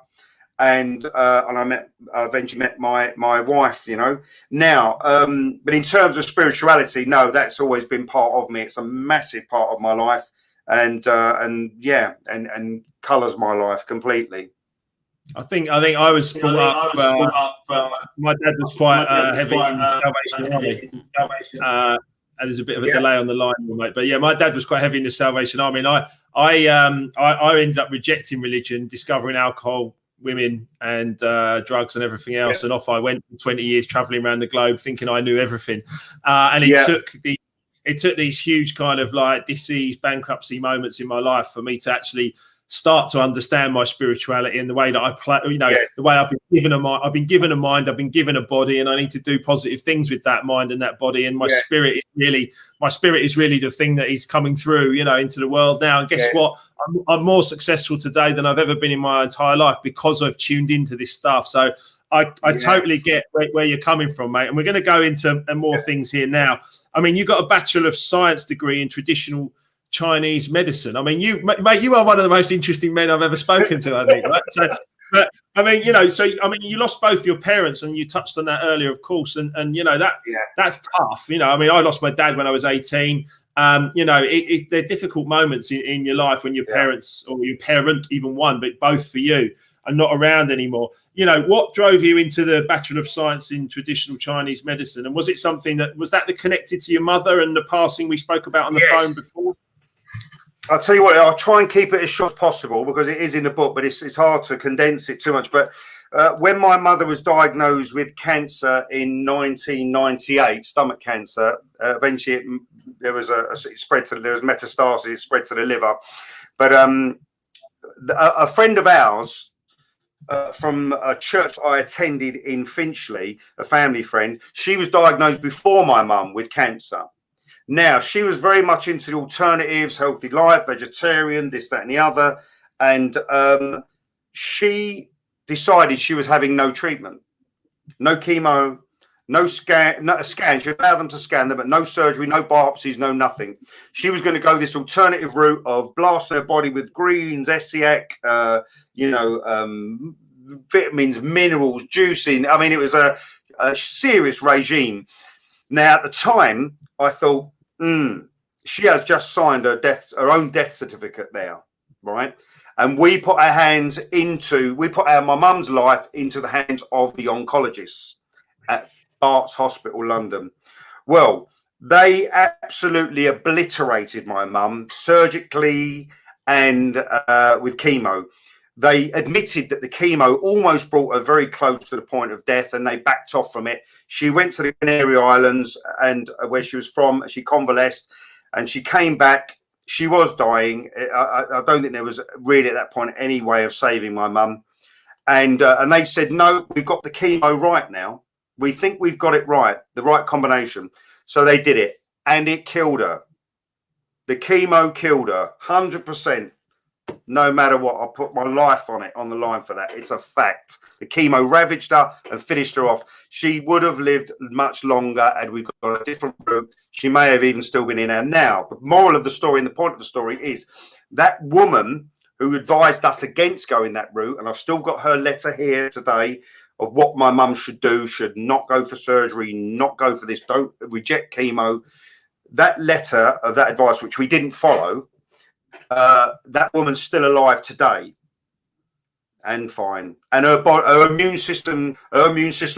And I eventually met my wife, Now, but in terms of spirituality, no, that's always been part of me. It's a massive part of my life, and colours my life completely. I think I was brought up. My dad was quite heavy in Salvation Army. there's a bit of a delay on the line, mate. But yeah, my dad was quite heavy in the Salvation Army, and I ended up rejecting religion, discovering alcohol, women, and drugs and everything else, and off I went for 20 years traveling around the globe, thinking I knew everything. And it took these huge kind of like disease, bankruptcy moments in my life for me to actually start to understand my spirituality and the way that I play, the way I've been given a mind, I've been given a body, and I need to do positive things with that mind and that body. And my spirit is really the thing that is coming through, into the world now. And guess what? I'm more successful today than I've ever been in my entire life because I've tuned into this stuff. So I totally get where you're coming from, mate. And we're going to go into more things here now. I mean, you got a Bachelor of Science degree in traditional Chinese medicine. I mean, you are one of the most interesting men I've ever spoken to, I think, right? So, but I mean, you lost both your parents, and you touched on that earlier, of course, and that's tough. I mean, I lost my dad when I was 18. They're difficult moments in your life when your parents, or your parent, even one, but both for you, are not around anymore. What drove you into the Bachelor of Science in traditional Chinese medicine? And was it something that connected to your mother and the passing we spoke about on the phone before? I'll tell you what, I'll try and keep it as short as possible because it is in the book, but it's hard to condense it too much. But when my mother was diagnosed with cancer in 1998, stomach cancer, eventually there was metastasis, it spread to the liver. But a friend of ours from a church I attended in Finchley, a family friend, she was diagnosed before my mum with cancer. Now, she was very much into the alternatives, healthy life, vegetarian, this, that, and the other. And she decided she was having no treatment, no chemo, no scan, not a scan. She allowed them to scan them, but no surgery, no biopsies, no nothing. She was going to go this alternative route of blasting her body with greens, SCAC, vitamins, minerals, juicing. I mean, it was a serious regime. Now, at the time, I thought, she has just signed her own death certificate now, right? And we put my mum's life into the hands of the oncologists at Bart's Hospital, London. Well, they absolutely obliterated my mum surgically and with chemo. They admitted that the chemo almost brought her very close to the point of death, and they backed off from it. She went to the Canary Islands, and where she was from, she convalesced, and she came back. She was dying. I don't think there was really at that point any way of saving my mum. And they said, no, we've got the chemo right now. We think we've got it right, the right combination. So they did it, and it killed her. The chemo killed her, 100%. No matter what, I put my life on the line for that. It's a fact. The chemo ravaged her and finished her off. She would have lived much longer had we got a different route. She may have even still been in there now. The moral of the story and the point of the story is that woman who advised us against going that route, and I've still got her letter here today of what my mum should do, should not go for surgery, not go for this, don't reject chemo. That letter of that advice, which we didn't follow, that woman's still alive today and fine, and her immune system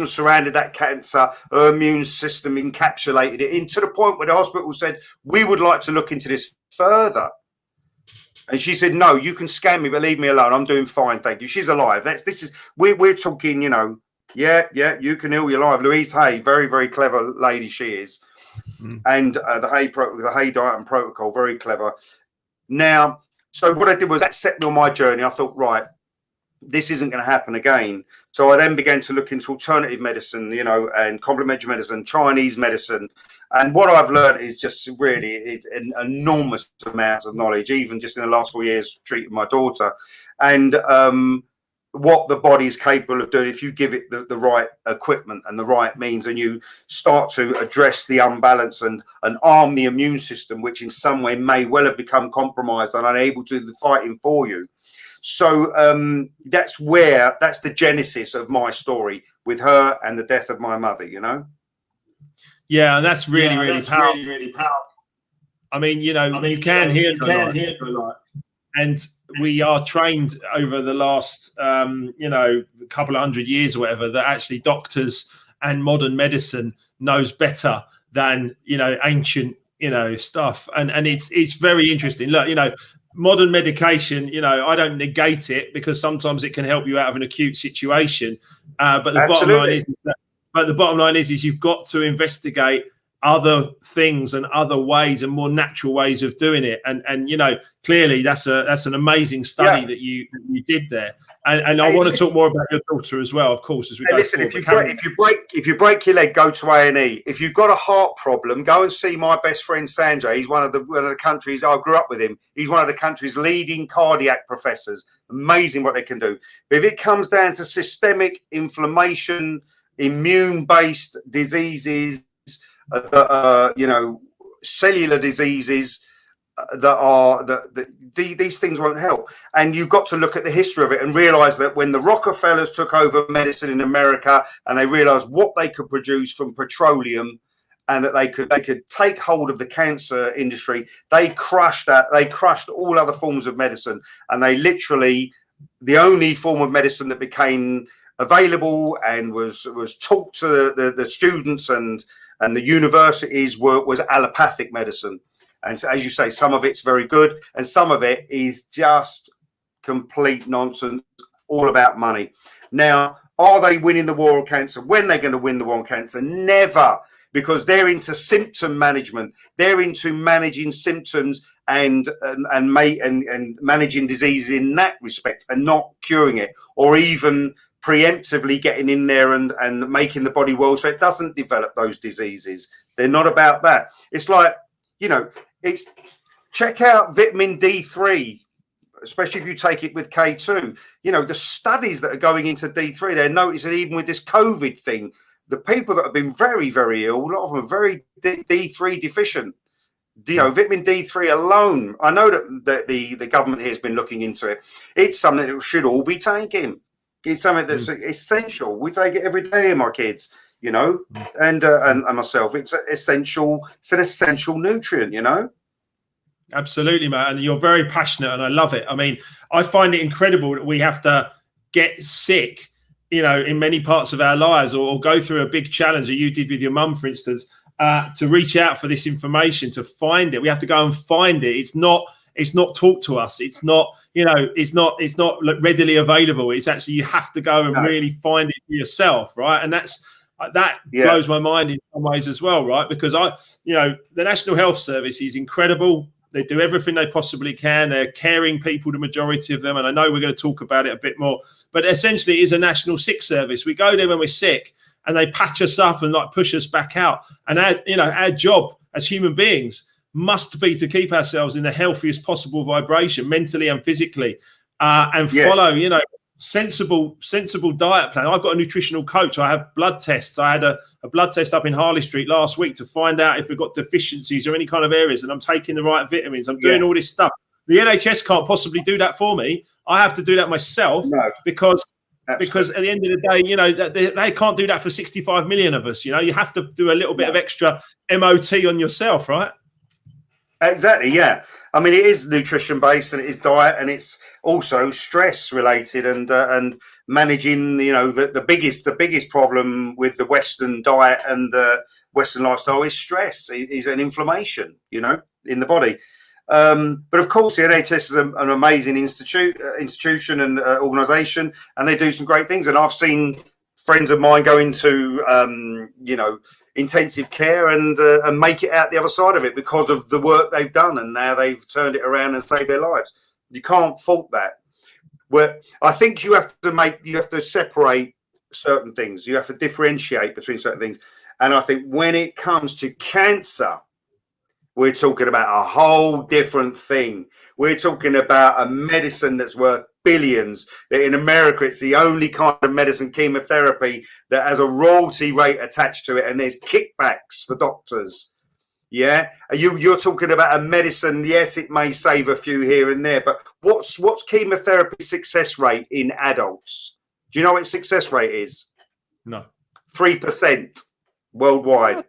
surrounded that cancer. Her immune system encapsulated it into the point where the hospital said, we would like to look into this further, and she said, no, you can scan me, but leave me alone, I'm doing fine, thank you. She's alive. We're talking, you can heal your life. Louise Hay, very, very clever lady she is. And the Hay diet and protocol, very clever. Now, so what I did was that set me on my journey. I thought, right, this isn't going to happen again. So I then began to look into alternative medicine, and complementary medicine, Chinese medicine. And what I've learned is just really an enormous amount of knowledge, even just in the last 4 years treating my daughter. And what the body is capable of doing if you give it the right equipment and the right means, and you start to address the unbalance and arm the immune system, which in some way may well have become compromised and unable to do the fighting for you. So that's the genesis of my story with her and the death of my mother, Yeah, and that's really, really powerful. Really powerful. I mean, you can hear the and we are trained over the last, couple of 100 years or whatever, that actually doctors and modern medicine knows better than, you know, ancient, you know, stuff. And it's very interesting. Look, you know, modern medication, you know, I don't negate it, because sometimes it can help you out of an acute situation. But the bottom line is that, you've got to investigate other things and other ways and more natural ways of doing it. And you know, clearly that's an amazing study that you did there. And I want to talk more about your daughter as well, of course, as we go listen, forward. if you break your leg, go to A&E. If you've got a heart problem, go and see my best friend Sanjay. He's one of the country's, I grew up with him. He's one of the country's leading cardiac professors. Amazing what they can do. But if it comes down to systemic inflammation, immune-based diseases, you know, cellular diseases, these things won't help. And you've got to look at the history of it and realize that when the Rockefellers took over medicine in America, and they realized what they could produce from petroleum, and that they could take hold of the cancer industry, they crushed all other forms of medicine. And they literally, the only form of medicine that became available and was taught to the students and the universities was allopathic medicine. And so, as you say, some of it's very good, and some of it is just complete nonsense, all about money. Now, are they winning the war on cancer? When they're going to win the war on cancer? Never, because they're into symptom management. They're into managing symptoms and managing diseases in that respect, and not curing it, or even preemptively getting in there and making the body well so it doesn't develop those diseases. They're not about that. It's like, you know, it's check out vitamin D3, especially if you take it with K2. You know, the studies that are going into D3, they're noticing even with this COVID thing, the people that have been very, very ill, a lot of them are very D3 deficient. You know, vitamin D3 alone, I know that the government here has been looking into it. It's something that should all be taken. It's something that's essential. We take it every day, my kids, you know, and myself. It's essential. It's an essential nutrient, you know. Absolutely, mate. And you're very passionate, and I love it. I mean, I find it incredible that we have to get sick, you know, in many parts of our lives, or go through a big challenge that you did with your mum, for instance, to reach out for this information, to find it. We have to go and find it. It's not taught to us. It's not, you know, it's not readily available. It's actually, you have to go and really find it for yourself, right? And that blows my mind in some ways as well, right? Because the National Health Service is incredible. They do everything they possibly can. They're caring people, the majority of them. And I know we're going to talk about it a bit more, but essentially it is a national sick service. We go there when we're sick, and they patch us up and like push us back out. And our job as human beings must be to keep ourselves in the healthiest possible vibration, mentally and physically, and follow, you know, sensible diet plan. I've got a nutritional coach. I have blood tests. I had a blood test up in Harley Street last week to find out if we've got deficiencies or any kind of areas, and I'm taking the right vitamins. I'm doing all this stuff. The NHS can't possibly do that for me. I have to do that myself, because at the end of the day, you know, they can't do that for 65 million of us. You know, you have to do a little bit of extra MOT on yourself, right? Exactly, yeah. I mean, it is nutrition based, and it is diet, and it's also stress related, and managing, you know, the biggest problem with the Western diet and the Western lifestyle is stress, is an inflammation, you know, in the body. But of course, the NHS is an amazing institution and organisation, and they do some great things. And I've seen friends of mine go into, you know, intensive care and make it out the other side of it because of the work they've done, and now they've turned it around and saved their lives. You can't fault that. Where I think you have to separate certain things. You have to differentiate between certain things. And I think when it comes to cancer, we're talking about a whole different thing. We're talking about a medicine that's worth billions. That in America, it's the only kind of medicine, chemotherapy, that has a royalty rate attached to it, and there's kickbacks for doctors. Yeah, you're talking about a medicine. Yes, it may save a few here and there, but what's chemotherapy success rate in adults? Do you know what its success rate is? No. 3% worldwide.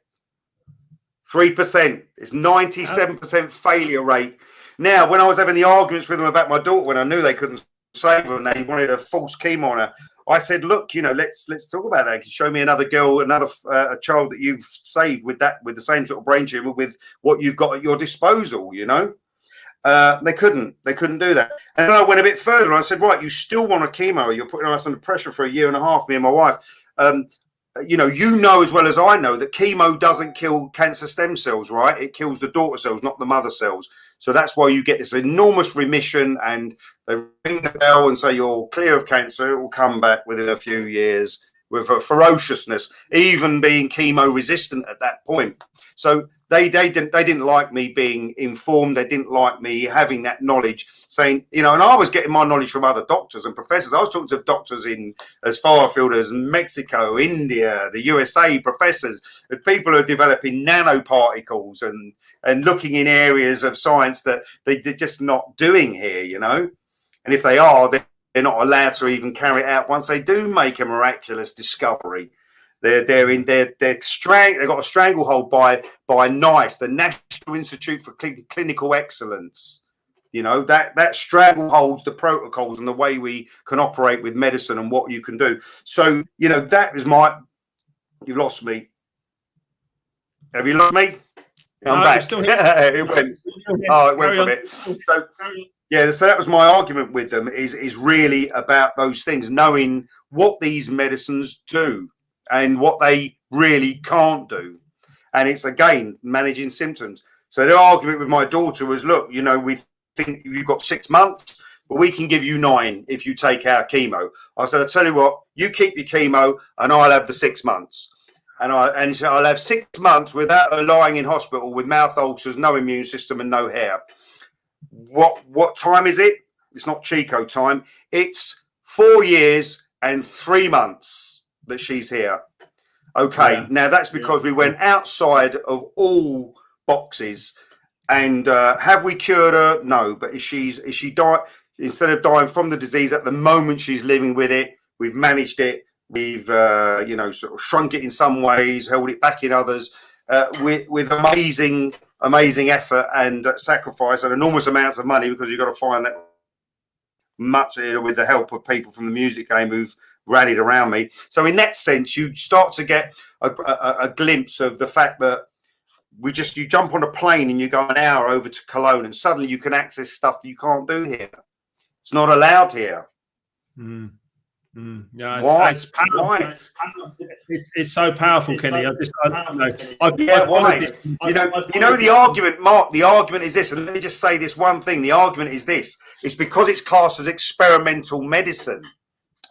3%. It's 97% failure rate. Now, when I was having the arguments with them about my daughter, when I knew they couldn't save her and they wanted a false chemo on her, I said, look, let's talk about that. Show me another girl, another a child that you've saved with the same sort of brain tumor, with what you've got at your disposal. They couldn't do that. And then I went a bit further. And I said, right, you still want a chemo? You're putting us under pressure for 1.5 years, me and my wife. As well as I know that chemo doesn't kill cancer stem cells, right? It kills the daughter cells, not the mother cells. So that's why you get this enormous remission, and they ring the bell and say you're clear of cancer. It will come back within a few years with a ferociousness, even being chemo resistant at that point. So they didn't like me being informed. They didn't like me having that knowledge, saying, and I was getting my knowledge from other doctors and professors. I was talking to doctors in as far afield as Mexico, India, the USA, professors, people who are developing nanoparticles and looking in areas of science that they're just not doing here, And if they are, they're not allowed to even carry it out once they do make a miraculous discovery. They've got a stranglehold by NICE, the National Institute for Clinical Excellence. That strangleholds the protocols and the way we can operate with medicine and what you can do. So that is you've lost me. Have you lost me? I'm back. Still here. It went. Oh, it went for a bit. So that was my argument with them. Is really about those things, knowing what these medicines do and what they really can't do. And it's, again, managing symptoms. So their argument with my daughter was, look, we think you've got 6 months, but we can give you 9 if you take our chemo. I said, I'll tell you what, you keep your chemo and I'll have the 6 months. And so I'll have 6 months without her lying in hospital with mouth ulcers, no immune system and no hair. What time is it? It's not Chico time. It's 4 years and 3 months that she's here. Okay, yeah. Now that's because we went outside of all boxes. And have we cured her? No, but is she died instead of dying from the disease at the moment she's living with it? We've managed it. We've sort of shrunk it in some ways, held it back in others, with amazing effort and sacrifice and enormous amounts of money, because you've got to find that much with the help of people from the music game who've rallied around me. So in that sense, you start to get a glimpse of the fact that you jump on a plane and you go an hour over to Cologne and suddenly you can access stuff that you can't do here. It's not allowed here. Yeah, why? It's powerful. Why? It's so powerful, Kenny. Why? The argument, Mark. The argument is this, and let me just say this one thing. The argument is this: it's because it's classed as experimental medicine.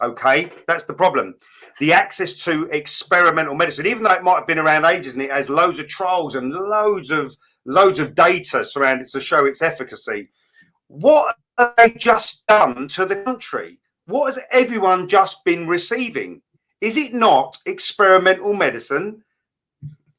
Okay, that's the problem. The access to experimental medicine, even though it might have been around ages and it has loads of trials and loads of data surrounding it to show its efficacy. What have they just done to the country? What has everyone just been receiving? Is it not experimental medicine?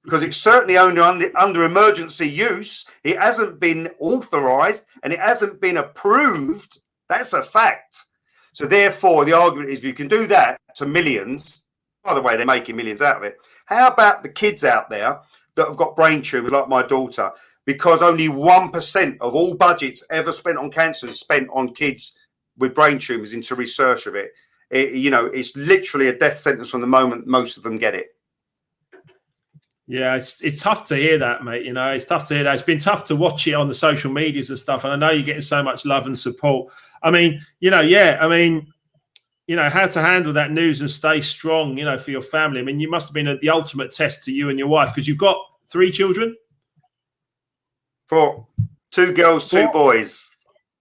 Because it's certainly only under emergency use. It hasn't been authorized and it hasn't been approved. That's a fact. So therefore, the argument is, if you can do that to millions, by the way, they're making millions out of it. How about the kids out there that have got brain tumors like my daughter? Because only 1% of all budgets ever spent on cancer is spent on kids with brain tumors into research of it. It's literally a death sentence from the moment most of them get it. Yeah, it's tough to hear that, mate. It's tough to hear that. It's been tough to watch it on the social medias and stuff. And I know you're getting so much love and support. I mean, how to handle that news and stay strong, for your family. I mean, you must have been the ultimate test to you and your wife, because you've got 3 children? 4. 2 girls, 2 boys.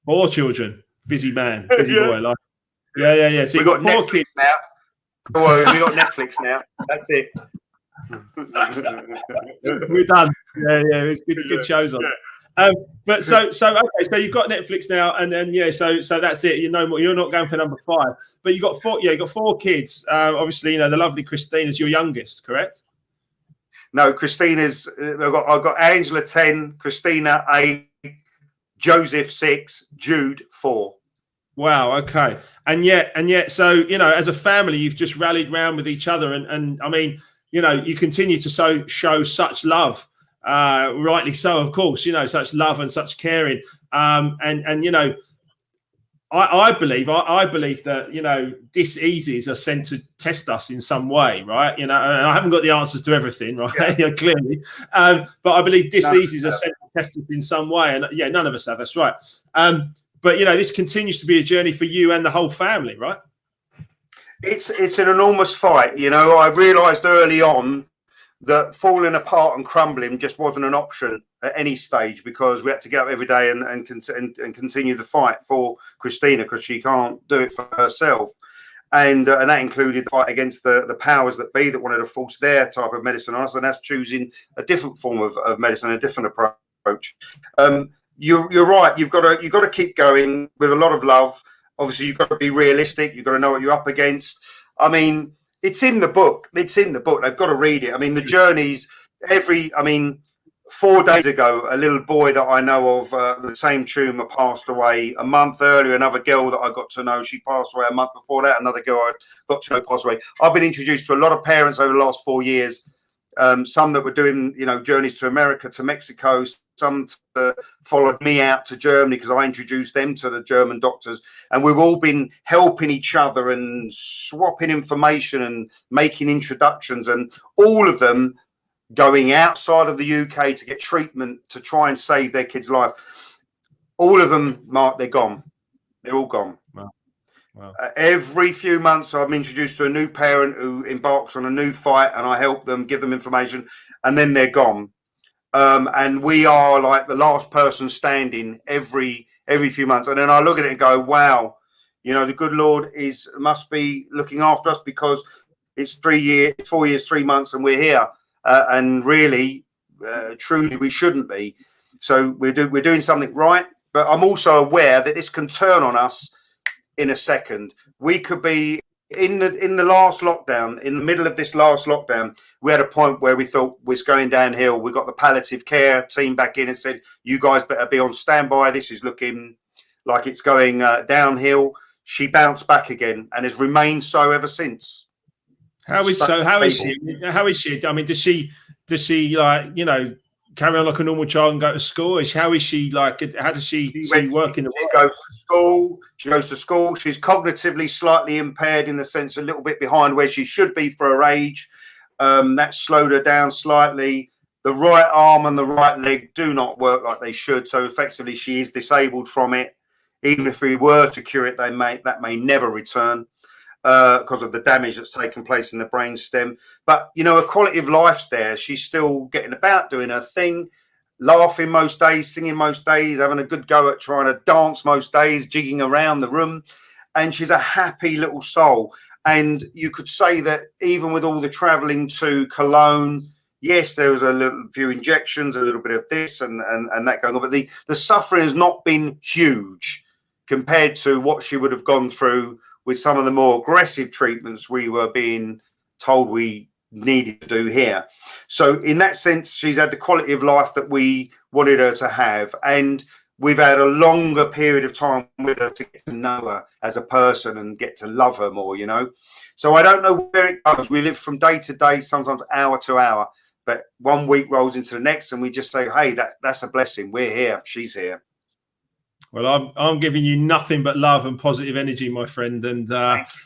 4 children. Busy man, busy boy. Like, yeah. So we've got Netflix kids now. Oh, we got Netflix now. That's it. We're done. Yeah. It's good shows on. But so you've got Netflix now, and so that's it. You're not going for number 5. But you got 4. Yeah, you got 4 kids. Obviously, the lovely Christina's your youngest, correct? No, Christina's. I've got Angela 10, Christina 8, Joseph 6, Jude 4. Wow. Okay. And yet, so as a family, you've just rallied round with each other, and I mean, you continue to show such love, rightly so, of course. Such love and such caring, and I believe that, you know, diseases are sent to test us in some way, right? You know, and I haven't got the answers to everything, right? Yeah. Clearly, but I believe diseases are sent to test us in some way, and yeah, none of us have. That's right. But you know, this continues to be a journey for you and the whole family, right? It's an enormous fight. You know, I realised early on that falling apart and crumbling just wasn't an option at any stage, because we had to get up every day and continue the fight for Christina, because she can't do it for herself. And that included the fight against the powers that be that wanted to force their type of medicine on us, and that's choosing a different form of medicine, a different approach. You're right. You've got to keep going with a lot of love. Obviously, you've got to be realistic. You've got to know what you're up against. I mean, it's in the book. It's in the book. They've got to read it. I mean, the journeys. 4 days ago, a little boy that I know of, the same tumour, passed away. A month earlier, another girl that I got to know, she passed away. A month before that, another girl I got to know passed away. I've been introduced to a lot of parents over the last 4 years. Some that were doing, you know, journeys to America, to Mexico. Some followed me out to Germany because I introduced them to the German doctors. And we've all been helping each other and swapping information and making introductions, and all of them going outside of the UK to get treatment to try and save their kid's life. All of them, Mark, they're gone. They're all gone. Wow. Wow. Every few months, I'm introduced to a new parent who embarks on a new fight, and I help them, give them information, and then they're gone. And we are like the last person standing every few months. And then I look at it and go, wow, you know, the good Lord must be looking after us, because it's 4 years, 3 months, and we're here. And really, truly, we shouldn't be. So we're doing something right. But I'm also aware that this can turn on us in a second. We could be in the last lockdown, in the middle of this last lockdown, we had a point where we thought was going downhill. We got the palliative care team back in and said, you guys better be on standby. This is looking like it's going downhill. She bounced back again and has remained so ever since. How is she? I mean, does she like, you know, carry on like a normal child and go to school? How is she like? How does she work in the world? She goes to school. She's cognitively slightly impaired, in the sense a little bit behind where she should be for her age. That slowed her down slightly. The right arm and the right leg do not work like they should. So effectively, she is disabled from it. Even if we were to cure it, that may never return, because of the damage that's taken place in the brain stem. But, you know, her quality of life's there. She's still getting about, doing her thing, laughing most days, singing most days, having a good go at trying to dance most days, jigging around the room. And she's a happy little soul. And you could say that even with all the traveling to Cologne, yes, there was a few injections, a little bit of this and that going on. But the suffering has not been huge compared to what she would have gone through with some of the more aggressive treatments we were being told we needed to do here. So in that sense, she's had the quality of life that we wanted her to have. And we've had a longer period of time with her to get to know her as a person and get to love her more, you know. So I don't know where it goes. We live from day to day, sometimes hour to hour. But 1 week rolls into the next and we just say, hey, that's a blessing. We're here. She's here. Well, I'm giving you nothing but love and positive energy, my friend. And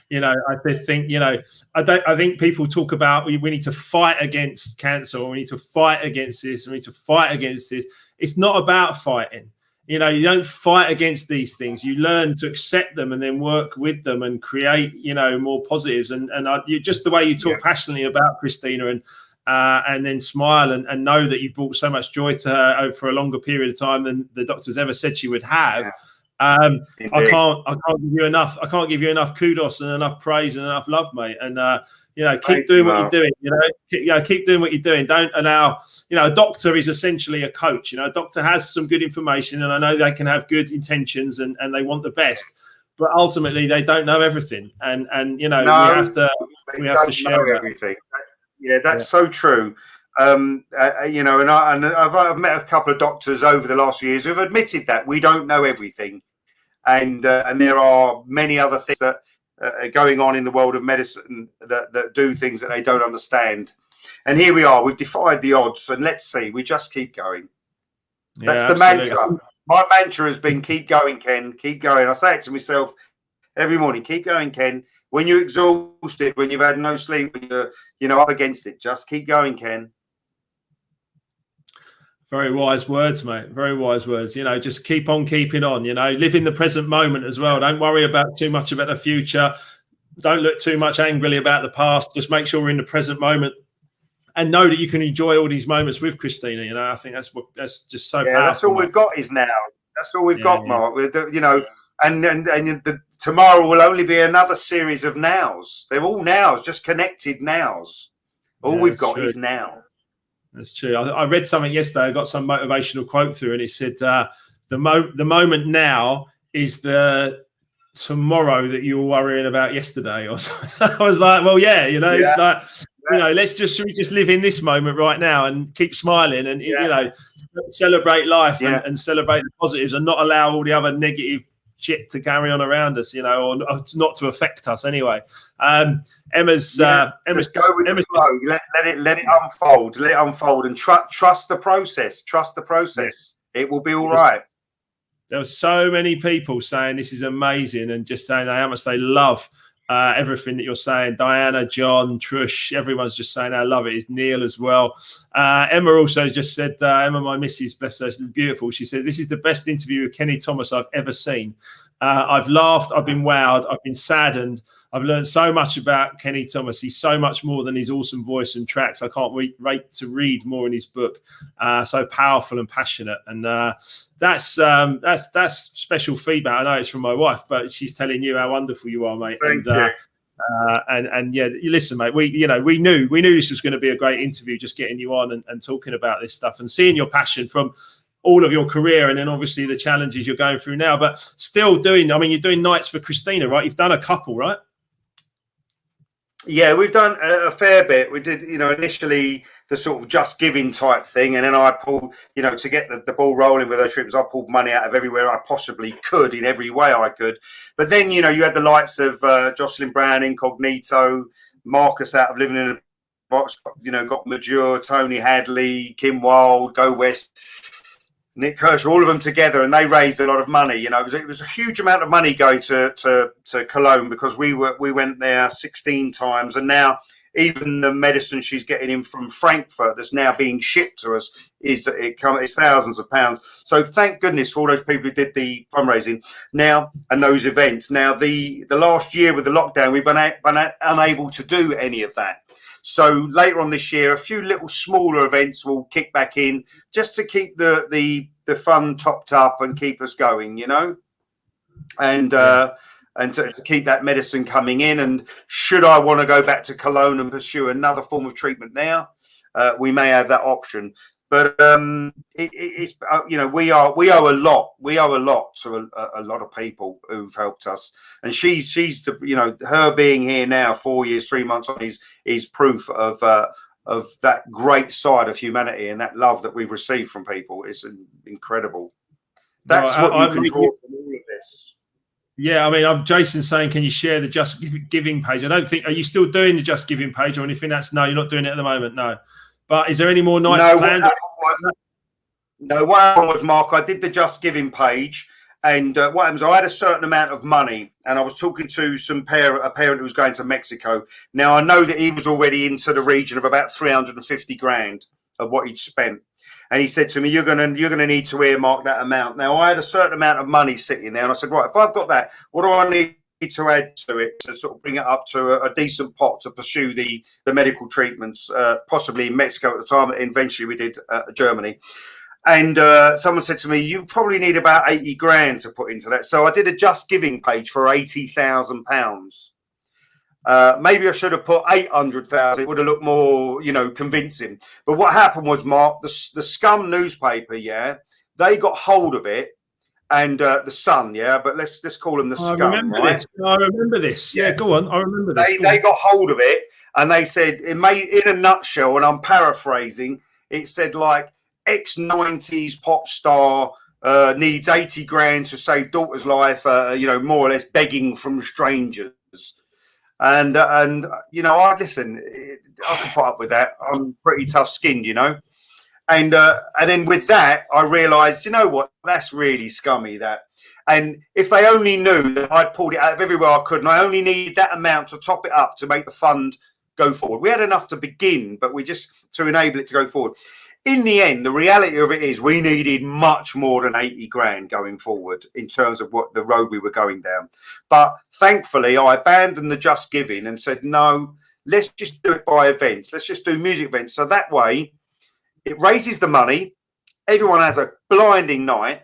you know, I think, you know, I think people talk about we need to fight against cancer, or we need to fight against this, we need to fight against this. It's not about fighting. You know, you don't fight against these things. You learn to accept them and then work with them and create, you know, more positives. And you just the way you talk passionately about Christina and then smile and know that you've brought so much joy to her for a longer period of time than the doctors ever said she would have. I can't give you enough kudos and enough praise and enough love, mate. And you know, keep doing what you're doing. You know, keep doing what you're doing. Don't allow, you know, a doctor is essentially a coach. You know, a doctor has some good information, and I know they can have good intentions and they want the best, but ultimately they don't know everything. And you know, we have to share everything. That's so true. You know, and I've met a couple of doctors over the last few years who've admitted that we don't know everything, and there are many other things that are going on in the world of medicine that do things that they don't understand. And here we are. We've defied the odds, and let's see. We just keep going. That's the mantra. My mantra has been keep going, Ken. Keep going. I say it to myself every morning. Keep going, Ken. When you're exhausted, when you've had no sleep, when you're up against it, just keep going, Ken. Very wise words, mate. Very wise words. Just keep on keeping on. Live in the present moment as well. Don't worry about too much about the future. Don't look too much angrily about the past. Just make sure we're in the present moment, and know that you can enjoy all these moments with Christina. I think that's just so powerful. That's all we've got is now. That's all we've got, Mark. And tomorrow will only be another series of nows. They're all nows, just connected nows. All we've got is now. That's true. I read something yesterday. I got some motivational quote through, and it said, "The moment now is the tomorrow that you were worrying about yesterday." Or I was like, "Well, yeah, it's like, should we just live in this moment right now and keep smiling and celebrate life and celebrate the positives and not allow all the other negative shit to carry on around us, or not to affect us anyway." Emma's go with the flow. Let it unfold. Let it unfold and trust the process. Trust the process. It will be all right. There were so many people saying this is amazing and just saying how much they love everything that you're saying. Diana, John, Trush, everyone's just saying I love it. It's Neil as well. Emma also just said, Emma, my missus, bless her, she's beautiful. She said, "This is the best interview with Kenny Thomas I've ever seen. I've laughed, I've been wowed, I've been saddened. I've learned so much about Kenny Thomas. He's so much more than his awesome voice and tracks. I can't wait to read more in his book. So powerful and passionate." And that's special feedback. I know it's from my wife, but she's telling you how wonderful you are, mate. Thank you. And listen, mate, we knew this was going to be a great interview, just getting you on and talking about this stuff and seeing your passion from all of your career, and then obviously the challenges you're going through now, but still you're doing nights for Christina, right? You've done a couple, right? Yeah, we've done a fair bit. We did, initially the sort of Just Giving type thing, and then I pulled, to get the ball rolling with those trips, I pulled money out of everywhere I possibly could in every way I could. But then, you had the likes of Jocelyn Brown, Incognito, Marcus out of Living in a Box, got Major, Tony Hadley, Kim Wilde, Go West, Nick Kershaw, all of them together, and they raised a lot of money. It was a huge amount of money going to Cologne, because we went there 16 times, and now even the medicine she's getting in from Frankfurt that's now being shipped to us is thousands of pounds. So thank goodness for all those people who did the fundraising now and those events. Now the last year with the lockdown, we've been unable to do any of that. So later on this year, a few little smaller events will kick back in just to keep the fun topped up and keep us going, and to keep that medicine coming in. And should I want to go back to Cologne and pursue another form of treatment there, we may have that option. But it's we owe a lot. We owe a lot to a lot of people who've helped us. And she's her being here now 4 years, 3 months on is proof of that great side of humanity and that love that we've received from people. It's incredible. That's what you can draw from all of this. Yeah, I'm Jason saying, can you share the Just Giving page? I don't think. Are you still doing the Just Giving page or anything? No, you're not doing it at the moment. No. But is there any more nights planned? What happened was, Mark, I did the Just Giving page, and what happens, I had a certain amount of money, and I was talking to a parent who was going to Mexico. Now, I know that he was already into the region of about 350 grand of what he'd spent. And he said to me, you're gonna need to earmark that amount. Now, I had a certain amount of money sitting there, and I said, right, if I've got that, what do I need to add to it to sort of bring it up to a decent pot to pursue the medical treatments, possibly in Mexico at the time, and eventually we did Germany. And someone said to me, you probably need about 80 grand to put into that. So I did a Just Giving page for £80,000. Maybe I should have put 800,000. It would have looked more, convincing. But what happened was, Mark, the Scum newspaper, they got hold of it. And the Sun, but let's call them the Scum. I remember this. Yeah, go on. I remember this. They got hold of it, and they said, in a nutshell, and I'm paraphrasing, it said like ex-90s pop star needs 80 grand to save daughter's life, more or less begging from strangers. And listen, I can put up with that. I'm pretty tough-skinned, And then with that, I realised, you know what, that's really scummy, that. And if they only knew that I'd pulled it out of everywhere I could, and I only needed that amount to top it up to make the fund go forward. We had enough to begin, but we just to enable it to go forward. In the end, the reality of it is we needed much more than 80 grand going forward in terms of what the road we were going down. But thankfully, I abandoned the Just Giving and said, no, let's just do it by events. Let's just do music events. So that way, it raises the money. Everyone has a blinding night.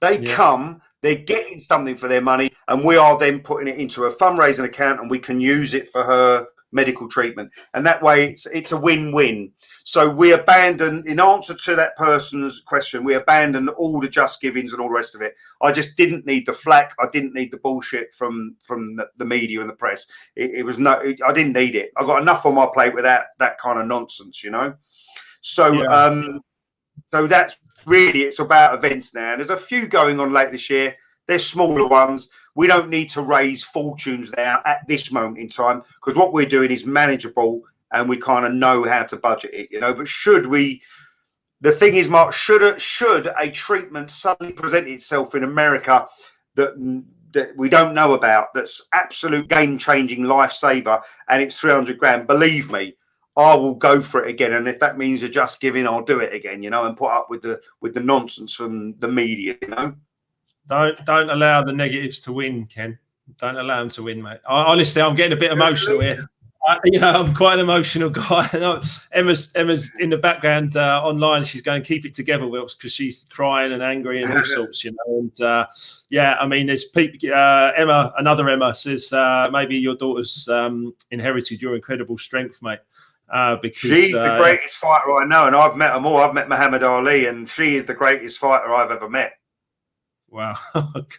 They come, they're getting something for their money, and we are then putting it into a fundraising account, and we can use it for her medical treatment. And that way it's a win-win. So we abandoned, in answer to that person's question, we abandoned all the Just Givings and all the rest of it. I just didn't need the flack. I didn't need the bullshit from the media and the press. I didn't need it. I got enough on my plate with that kind of nonsense, you know. So so that's really, it's about events now. There's a few going on late this year. They're smaller ones. We don't need to raise fortunes now at this moment in time, because what we're doing is manageable and we kind of know how to budget it, you know. But should we, the thing is, Mark, should a treatment suddenly present itself in America that we don't know about, that's absolute game-changing lifesaver, and it's 300 grand, believe me, I will go for it again. And if that means a Just Giving, I'll do it again, you know, and put up with the nonsense from the media, you know. Don't allow the negatives to win, Ken. Don't allow them to win, mate. Honestly, I'm getting a bit emotional here. You know, I'm quite an emotional guy. Emma's in the background online. She's going, keep it together, Wilkes, because she's crying and angry and all sorts, you know. And yeah, I mean, there's people. Another Emma says maybe your daughter's inherited your incredible strength, mate. Because she's the greatest fighter I know, and I've met them all. I've met Muhammad Ali, and she is the greatest fighter I've ever met. Wow,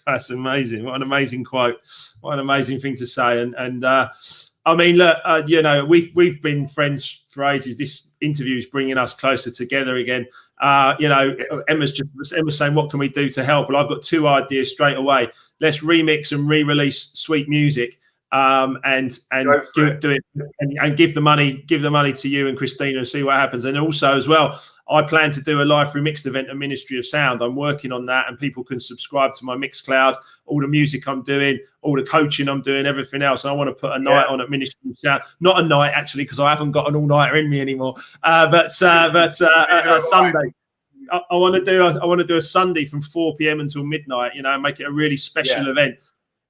that's amazing! What an amazing quote! What an amazing thing to say! And I mean, look, you know, we've been friends for ages. This interview is bringing us closer together again. You know, Emma's saying, what can we do to help? Well, I've got two ideas straight away. Let's remix and re-release sweet music. And do it and give the money to you and Christina and see what happens. And also as well, I plan to do a live remixed event at Ministry of Sound. I'm working on that, and people can subscribe to my Mixcloud, all the music I'm doing, all the coaching I'm doing, everything else. And I want to put a night on at Ministry of Sound. Not a night actually, because I haven't got an all-nighter in me anymore. But a Sunday. I want to do a Sunday from 4 p.m. until midnight. You know, make it a really special event.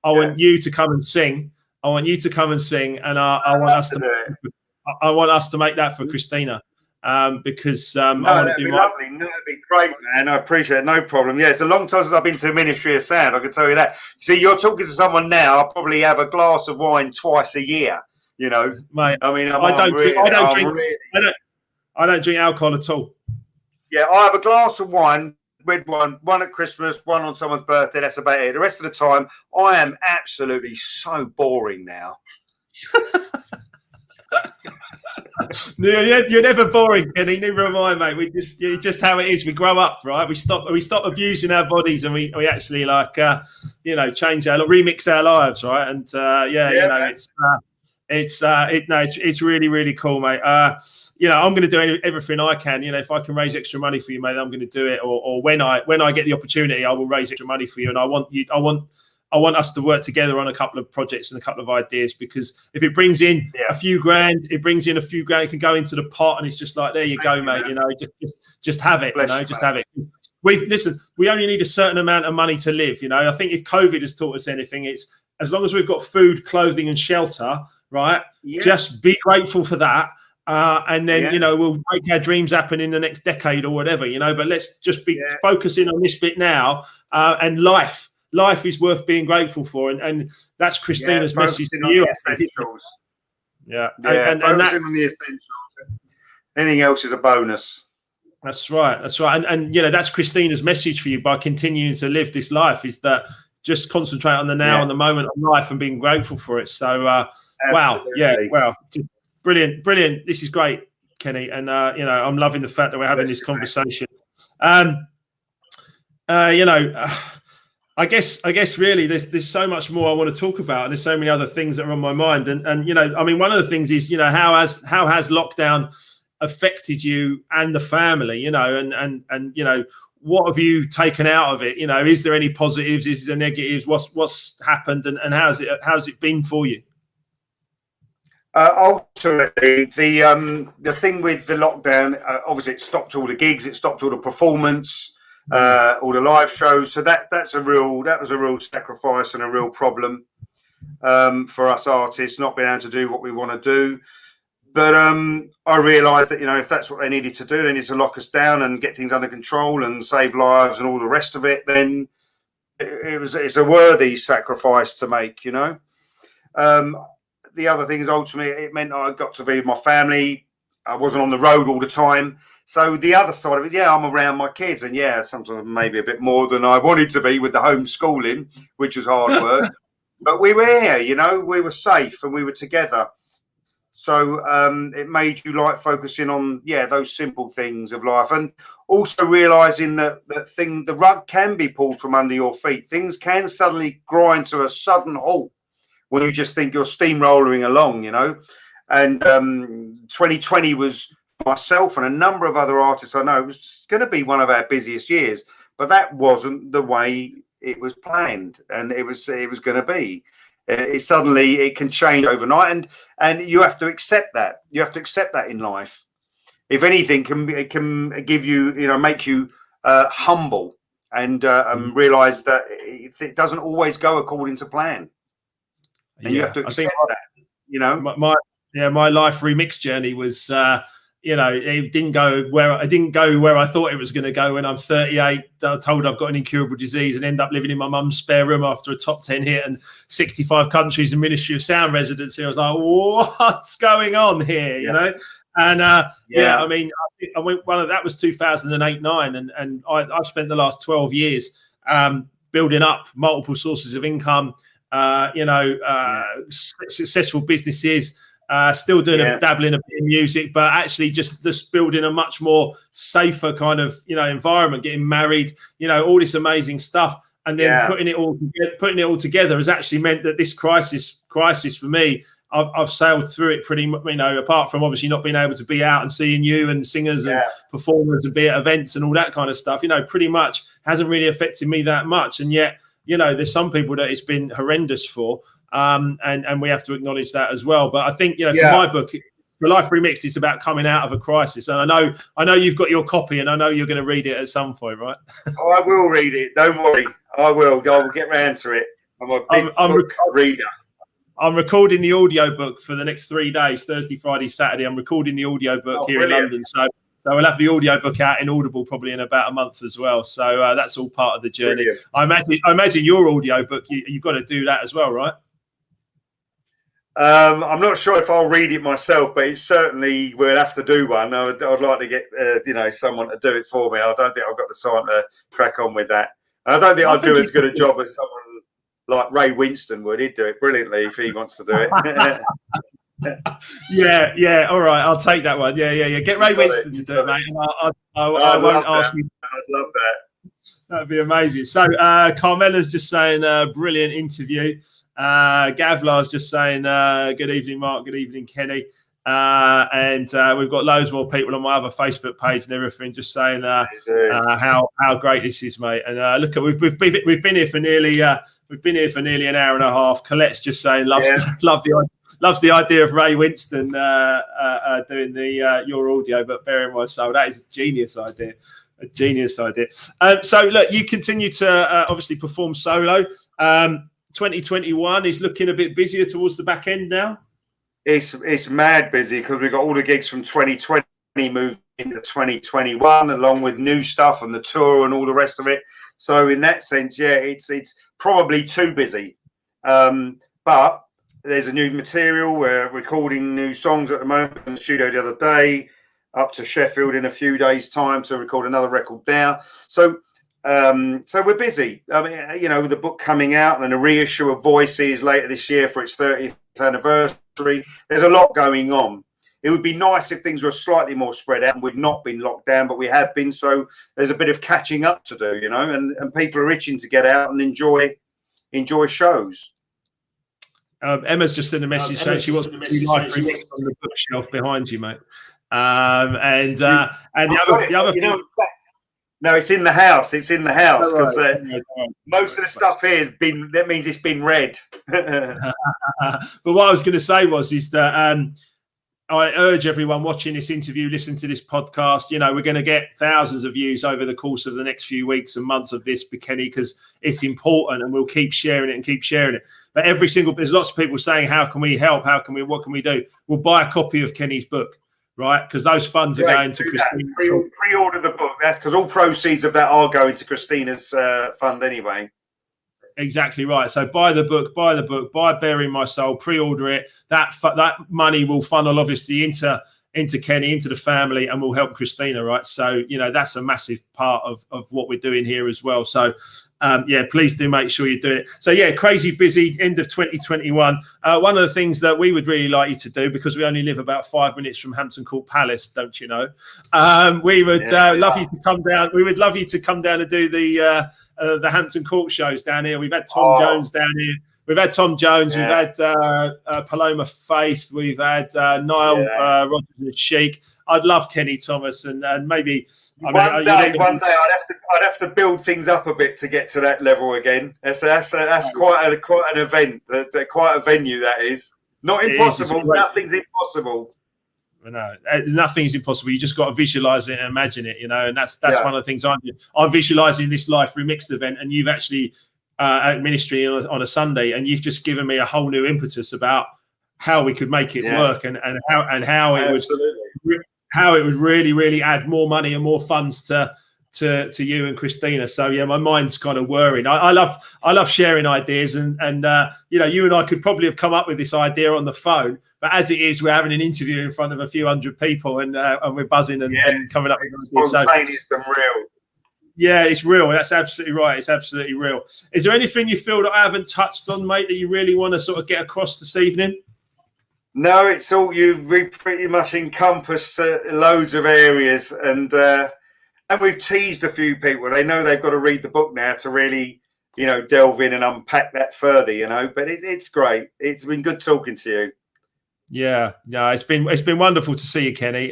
I want you to come and sing. I want you to come and sing, and I want us to make that for Christina, because I want to do lovely. No, that'd be great, man. I appreciate it. No problem. Yeah, it's a long time since I've been to the Ministry of Sound. I can tell you that. See, you're talking to someone now. I probably have a glass of wine twice a year. You know, mate. I mean, I don't drink alcohol at all. Yeah, I have a glass of wine. Red one at Christmas, one on someone's birthday. That's about it. The rest of the time, I am absolutely so boring now. You're never boring, Kenny. Neither am I, mate. It's just how it is. We grow up, right? We stop abusing our bodies, and we actually you know, change remix our lives, right? And you know, it's really, really cool, mate. You know, I'm going to do everything I can. You know, if I can raise extra money for you, mate, I'm going to do it. Or when I get the opportunity, I will raise extra money for you. And I want us to work together on a couple of projects and a couple of ideas, because if it brings in a few grand, it can go into the pot, and it's just like, there you go, mate. You know, just have it. You know, just have it. We only need a certain amount of money to live. You know, I think if COVID has taught us anything, it's as long as we've got food, clothing, and shelter. Right, just be grateful for that, and then you know, we'll make our dreams happen in the next decade or whatever, you know. But let's just be focusing on this bit now, and life is worth being grateful for, and that's Christina's message to you. And focusing on the essentials. Anything else is a bonus. That's right, and you know, that's Christina's message for you by continuing to live this life, is that just concentrate on the now and the moment of life and being grateful for it. So. Wow. Yeah. Wow. Brilliant. This is great, Kenny. And, you know, I'm loving the fact that we're having this conversation. You know, I guess really there's so much more I want to talk about. And there's so many other things that are on my mind. And you know, I mean, one of the things is, you know, how has lockdown affected you and the family, you know, and you know, what have you taken out of it? You know, is there any positives? Is there negatives? What's happened, and how's it been for you? Ultimately, the thing with the lockdown, obviously, it stopped all the gigs, it stopped all the performance, all the live shows. So that was a real sacrifice and a real problem for us artists, not being able to do what we want to do. But I realised that, you know, if that's what they needed to do, they need to lock us down and get things under control and save lives and all the rest of it. Then it's a worthy sacrifice to make, you know. The other thing is, ultimately, it meant I got to be with my family. I wasn't on the road all the time. So the other side of it, yeah, I'm around my kids, and yeah, sometimes maybe a bit more than I wanted to be with the homeschooling, which was hard work. But we were here, you know, we were safe and we were together. So it made you like focusing on, yeah, those simple things of life, and also realizing that the rug can be pulled from under your feet. Things can suddenly grind to a sudden halt when you just think you're steamrolling along, you know. And 2020 was, myself and a number of other artists I know, it was going to be one of our busiest years, but that wasn't the way it was planned, and it was going to be. It can change overnight, and you have to accept that. You have to accept that in life. If anything, it can give you, you know, make you humble and realize that it doesn't always go according to plan, and you have to accept that. You know, my Life Remix journey was. You know, it didn't go where I thought it was going to go. When I'm 38, told I've got an incurable disease, and end up living in my mum's spare room after a top 10 hit and 65 countries and Ministry of Sound residency. I was like, what's going on here? You know, and yeah, I mean, I went that was 2008-9, and I've spent the last 12 years building up multiple sources of income. You know, successful businesses. Still doing dabbling a bit in music, but actually just building a much more safer kind of, you know, environment, getting married, you know, all this amazing stuff. And then putting it all together has actually meant that this crisis for me, I've sailed through it pretty much, you know, apart from obviously not being able to be out and seeing you and singers and performers and be at events and all that kind of stuff, you know, pretty much hasn't really affected me that much. And yet, you know, there's some people that it's been horrendous for. And we have to acknowledge that as well. But I think, you know, for my book, for Life Remixed, it's about coming out of a crisis. And I know you've got your copy, and I know you're going to read it at some point, right? Oh, I will read it. Don't worry. I will get round to it. I'm a big book reader. I'm recording the audio book for the next 3 days, Thursday, Friday, Saturday. I'm recording the audio book here in London. So we'll have the audio book out in Audible probably in about a month as well. So that's all part of the journey. Brilliant. I imagine your audio book, you've got to do that as well, right? I'm not sure if I'll read it myself, but it's certainly we'll have to do one. I'd like to get you know, someone to do it for me. I don't think I've got the time to crack on with that. And I don't think I'd do as good a job as someone like Ray Winston would. He'd do it brilliantly if he wants to do it. yeah. All right, I'll take that one. Yeah. Get Ray Winston to do it, mate. I won't ask you. I'd love that. That'd be amazing. So Carmela's just saying, brilliant interview. Gavlar's just saying, good evening, Mark. Good evening, Kenny. And we've got loads more people on my other Facebook page and everything, just saying how great this is, mate. And look, we've been here for nearly an hour and a half. Colette's just saying loves the idea of Ray Winston doing your audio, but bear in mind, so that is a genius idea. A genius idea. So look, you continue to obviously perform solo. 2021 is looking a bit busier towards the back end now. It's mad busy because we've got all the gigs from 2020 moved into 2021, along with new stuff and the tour and all the rest of it. So in that sense, yeah, it's probably too busy. But there's a new material. We're recording new songs at the moment in the studio the other day, up to Sheffield in a few days' time to record another record there. So we're busy. I mean, you know, with the book coming out and a reissue of Voices later this year for its 30th anniversary, there's a lot going on. It would be nice if things were slightly more spread out and we'd not been locked down, but we have been. So there's a bit of catching up to do, you know, and people are itching to get out and enjoy shows. Emma's just sent a message saying she wants to see Life Remix on the bookshelf behind you, mate. And the other thing. No, it's in the house. It's in the house because most right. of the stuff here has been. That means it's been read. But what I was going to say is that I urge everyone watching this interview, listen to this podcast. We're going to get thousands of views over the course of the next few weeks and months of this, Kenny, because it's important, and we'll keep sharing it. But there's lots of people saying, how can we help? What can we do? We'll buy a copy of Kenny's book, right? Because those funds are going to Christina. Pre-order the book. That's because all proceeds of that are going to Christina's fund anyway. Exactly right. So buy the book, buy Bearing My Soul, pre-order it. That money will funnel obviously into Kenny, into the family, and will help Christina, right? So, that's a massive part of what we're doing here as well. So, please do make sure you do it. So, crazy busy end of 2021. One of the things that we would really like you to do, because we only live about 5 minutes from Hampton Court Palace, don't you know? We would love you to come down. We would love you to come down and do the Hampton Court shows down here. We've had Tom Jones down here. We've had Tom Jones. We've had Paloma Faith. We've had Niall Rogers and Sheik. I'd love Kenny Thomas, and maybe one day I'd have to build things up a bit to get to that level again. That's quite an event. Quite a venue that is. Not impossible. Nothing's impossible. No, nothing's impossible. You just got to visualize it and imagine it, and that's one of the things I'm visualizing this Life Remixed event, and you've actually at ministry on a Sunday, and you've just given me a whole new impetus about how we could make it work, and how it would really, really add more money and more funds to you and Christina. So my mind's kind of whirring. I love sharing ideas, and you and I could probably have come up with this idea on the phone, but as it is, we're having an interview in front of a few hundred people, and we're buzzing and coming up with spontaneous and real. Yeah, it's real. That's absolutely right. It's absolutely real. Is there anything you feel that I haven't touched on, mate, that you really want to sort of get across this evening? No, it's all we pretty much encompass loads of areas, and we've teased a few people. They know they've got to read the book now to really, delve in and unpack that further. But it's great. It's been good talking to you. Yeah, no, it's been wonderful to see you, Kenny.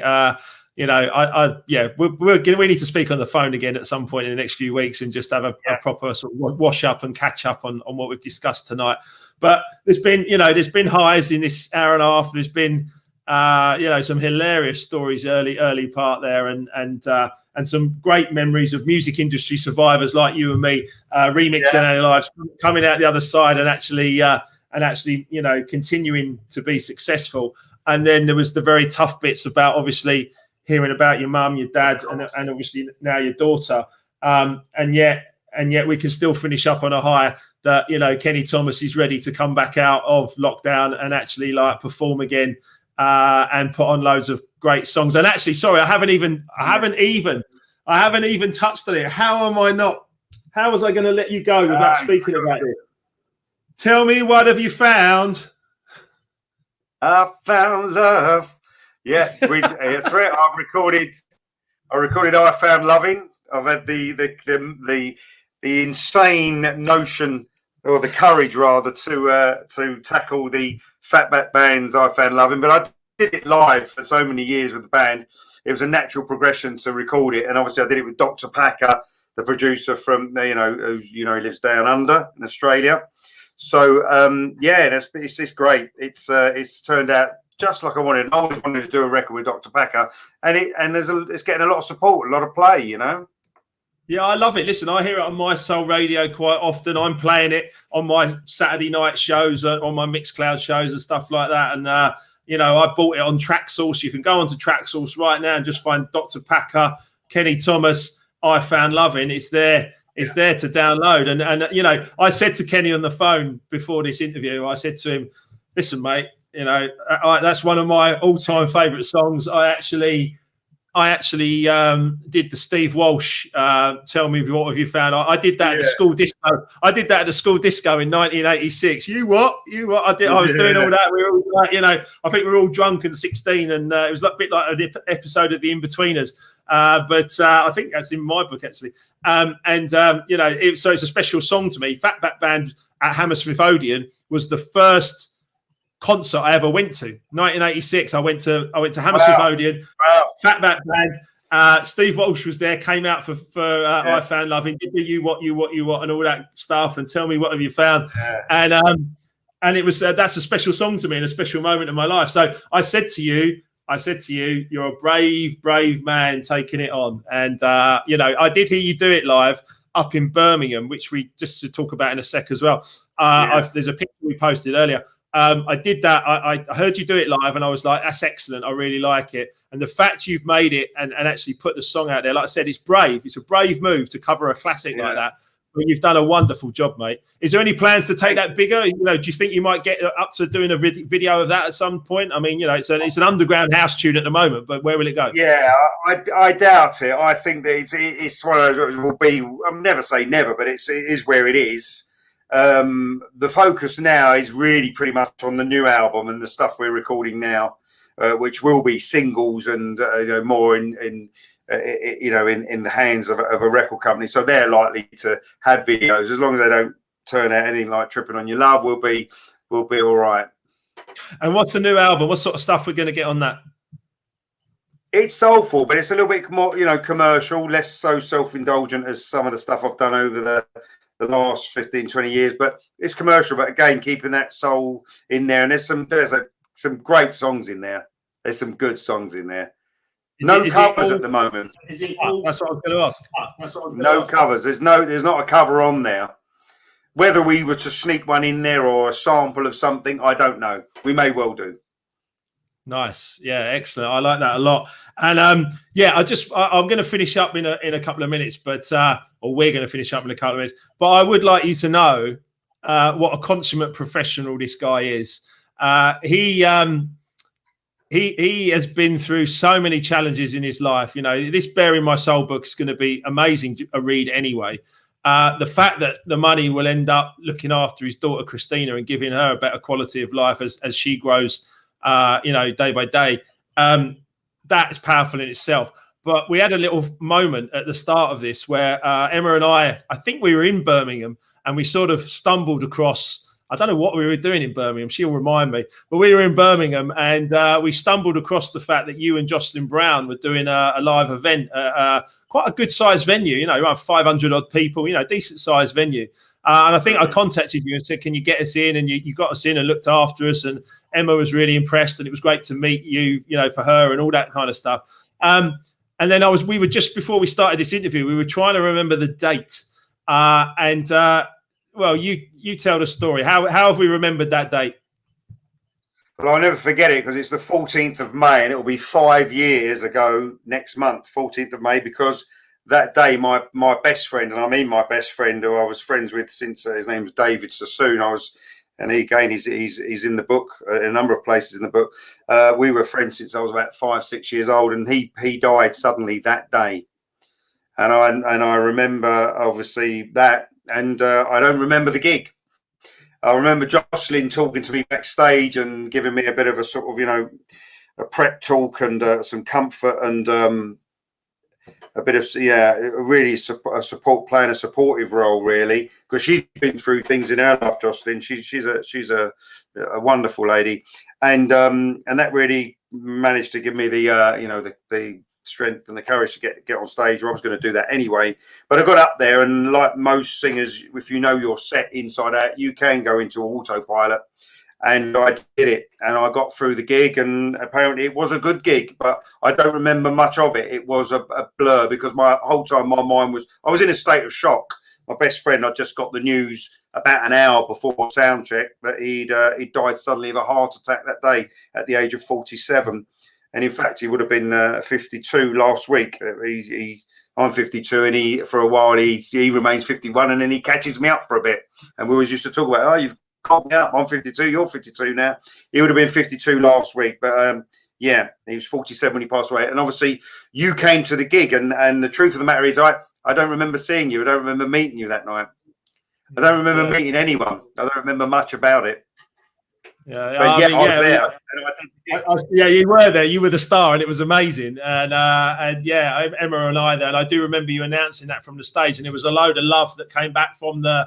We need to speak on the phone again at some point in the next few weeks and just have a proper sort of wash up and catch up on what we've discussed tonight. But there's been highs in this hour and a half. There's been some hilarious stories early part there, and some great memories of music industry survivors like you and me remixing our lives, coming out the other side and actually continuing to be successful. And then there was the very tough bits about obviously hearing about your mum, your dad, and obviously now your daughter. And yet we can still finish up on a high that, Kenny Thomas is ready to come back out of lockdown and actually perform again and put on loads of great songs. And actually, sorry, I haven't even touched on it. How was I going to let you go without speaking about it? Tell me, what have you found? I found love. Yeah, that's right. I recorded I Found Loving. I've had the insane notion, or the courage rather, to tackle the Fatback Band's I Found Loving. But I did it live for so many years with the band. It was a natural progression to record it, and obviously I did it with Dr. Packer, the producer from who lives down under in Australia. So it's great. It's turned out just like I wanted. I always wanted to do a record with Dr. Packer, and it's getting a lot of support, a lot of play. Yeah, I love it. Listen, I hear it on My Soul Radio quite often. I'm playing it on my Saturday night shows, on my Mixcloud shows and stuff like that. And I bought it on TrackSource. You can go onto TrackSource right now and just find Dr. Packer, Kenny Thomas, I Found Loving. It's there. It's there to download. And I said to Kenny on the phone before this interview, I said to him, listen, mate, that's one of my all-time favourite songs. I actually did the Steve Walsh Tell Me What Have You Found. I did that at the school disco. I did that at the school disco in 1986. You what? I was doing all that. We were all I think we were all drunk and 16, and it was a bit like an episode of The In-Betweeners. But I think that's in my book actually. So it's a special song to me. Fatback Band at Hammersmith Odeon was the first concert I ever went to. 1986, I went to Hammersmith Odeon, Fatback Band. Steve Walsh was there, came out for I Found Loving, did the You What, and all that stuff, and Tell Me What Have You Found. And it was that's a special song to me and a special moment in my life. So I said to you, you're a brave man taking it on. And, I did hear you do it live up in Birmingham, which we just to talk about in a sec as well. There's a picture we posted earlier. I did that. I heard you do it live and I was like, that's excellent. I really like it. And the fact you've made it and actually put the song out there, like I said, it's brave. It's a brave move to cover a classic like that. But you've done a wonderful job, mate. Is there any plans to take that bigger? Do you think you might get up to doing a video of that at some point? I mean, it's an underground house tune at the moment, but where will it go? Yeah, I doubt it. I think that it's one of those will be. I'll never say never, but it is where it is. The focus now is really pretty much on the new album and the stuff we're recording now, which will be singles and more in the hands of a record company. So they're likely to have videos. As long as they don't turn out anything like Tripping on Your Love, we'll be all right. And what's the new album? What sort of stuff we're going to get on that? It's soulful, but it's a little bit more, commercial, less so self-indulgent as some of the stuff I've done over the last 15, 20 years. But it's commercial, but again, keeping that soul in there. And there's some great songs in there. There's some good songs in there. No covers at the moment. That's what I was going to ask. No covers. There's not a cover on there. Whether we were to sneak one in there or a sample of something, I don't know. We may well do. Nice. Yeah, excellent. I like that a lot. And I'm going to finish up in a couple of minutes, or we're going to finish up in a couple of minutes. But I would like you to know what a consummate professional this guy is. He has been through so many challenges in his life. This Bare in My Soul book is going to be amazing to read anyway. The fact that the money will end up looking after his daughter, Christina, and giving her a better quality of life as she grows, day by day, that is powerful in itself. But we had a little moment at the start of this where Emma and I think we were in Birmingham and we sort of stumbled across, I don't know what we were doing in Birmingham. She'll remind me. But we were in Birmingham and we stumbled across the fact that you and Jocelyn Brown were doing a live event, quite a good sized venue, around 500 odd people, decent sized venue. And I think I contacted you and said, can you get us in? And you got us in and looked after us. And Emma was really impressed. And it was great to meet you, for her and all that kind of stuff. And then we were just before we started this interview, we were trying to remember the date. Well, you tell the story. How have we remembered that date? Well, I'll never forget it because it's the 14th of May and it will be 5 years ago next month, 14th of May, because that day my best friend, and I mean my best friend who I was friends with since his name was David Sassoon. He's in the book, in a number of places in the book. We were friends since I was about 5, 6 years old, and he died suddenly that day. And I remember obviously that. And I don't remember the gig. I remember Jocelyn talking to me backstage and giving me a bit of a sort of, a prep talk and some comfort and a bit of, really playing a supportive role, really, because she's been through things in her life, Jocelyn. She's a wonderful lady. And that really managed to give me the strength and the courage to get on stage. I was going to do that anyway, but I got up there, and like most singers, if you know your set inside out, you can go into autopilot, and I did it, and I got through the gig, and apparently it was a good gig, but I don't remember much of it. It was a blur because my whole time my mind was, I was in a state of shock. My best friend, I just got the news about an hour before sound check that he died suddenly of a heart attack that day at the age of 47. And in fact, he would have been 52 last week. I'm 52, and for a while he remains 51, and then he catches me up for a bit. And we always used to talk about, oh, you've caught me up. I'm 52. You're 52 now. He would have been 52 last week, but he was 47 when he passed away. And obviously, you came to the gig, and the truth of the matter is, I don't remember seeing you. I don't remember meeting you that night. I don't remember meeting anyone. I don't remember much about it. Yeah, But I yeah, mean, I was yeah, there. And I did, yeah, you were there. You were the star, and it was amazing. And yeah, Emma and I there, and I do remember you announcing that from the stage, and it was a load of love that came back from the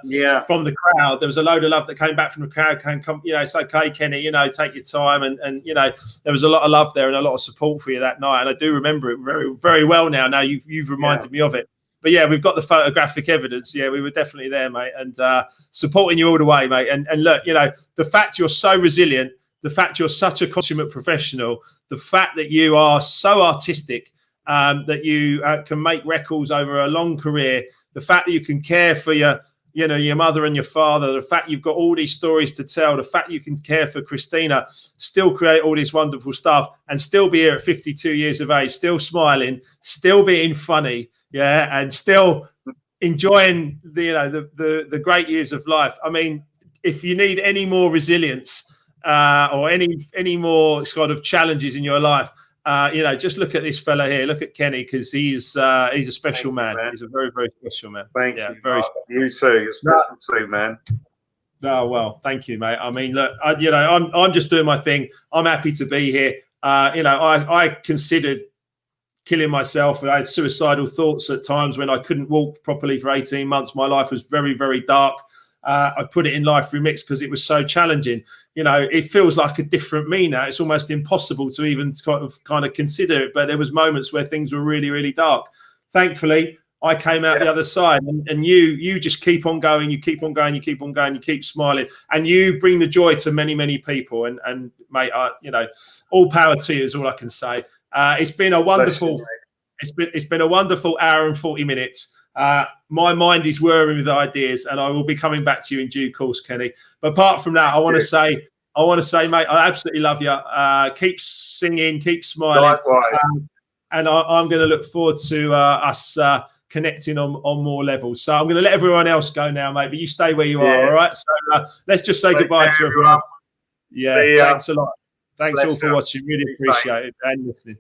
crowd. There was a load of love that came back from the crowd. It's okay, Kenny. Take your time, and there was a lot of love there and a lot of support for you that night. And I do remember it very, very well now. Now you've reminded me of it. But yeah, we've got the photographic evidence. Yeah, we were definitely there, mate, and supporting you all the way, mate. And look, the fact you're so resilient, the fact you're such a consummate professional, the fact that you are so artistic, that you can make records over a long career, the fact that you can care for your mother and your father, the fact you've got all these stories to tell, the fact you can care for Christina, still create all this wonderful stuff, and still be here at 52 years of age, still smiling, still being funny, yeah, and still enjoying the great years of life. I mean, if you need any more resilience or any more sort of challenges in your life, just look at this fella here. Look at Kenny, because he's a special man. He's a very, very special man. Thank you. Very special. You too. You're special too, man. Oh well, thank you, mate. I mean, look, I'm just doing my thing. I'm happy to be here. I considered killing myself. I had suicidal thoughts at times when I couldn't walk properly for 18 months. My life was very, very dark. I put it in Life Remixed because it was so challenging. It feels like a different me now. It's almost impossible to even kind of consider it. But there was moments where things were really, really dark. Thankfully, I came out the other side, and you just keep on going. You keep on going. You keep on going. You keep smiling, and you bring the joy to many, many people. And mate, all power to you is all I can say. It's been a wonderful. It's been a wonderful hour and 40 minutes. My mind is whirring with ideas, and I will be coming back to you in due course, Kenny. But apart from that, I want to say, mate, I absolutely love you. Keep singing, keep smiling. Likewise. And I'm going to look forward to us connecting on more levels. So I'm going to let everyone else go now, mate. But you stay where you are, all right? So let's just say goodbye to everyone. Yeah, thanks a lot. Thanks all for watching. Really appreciate it and listening.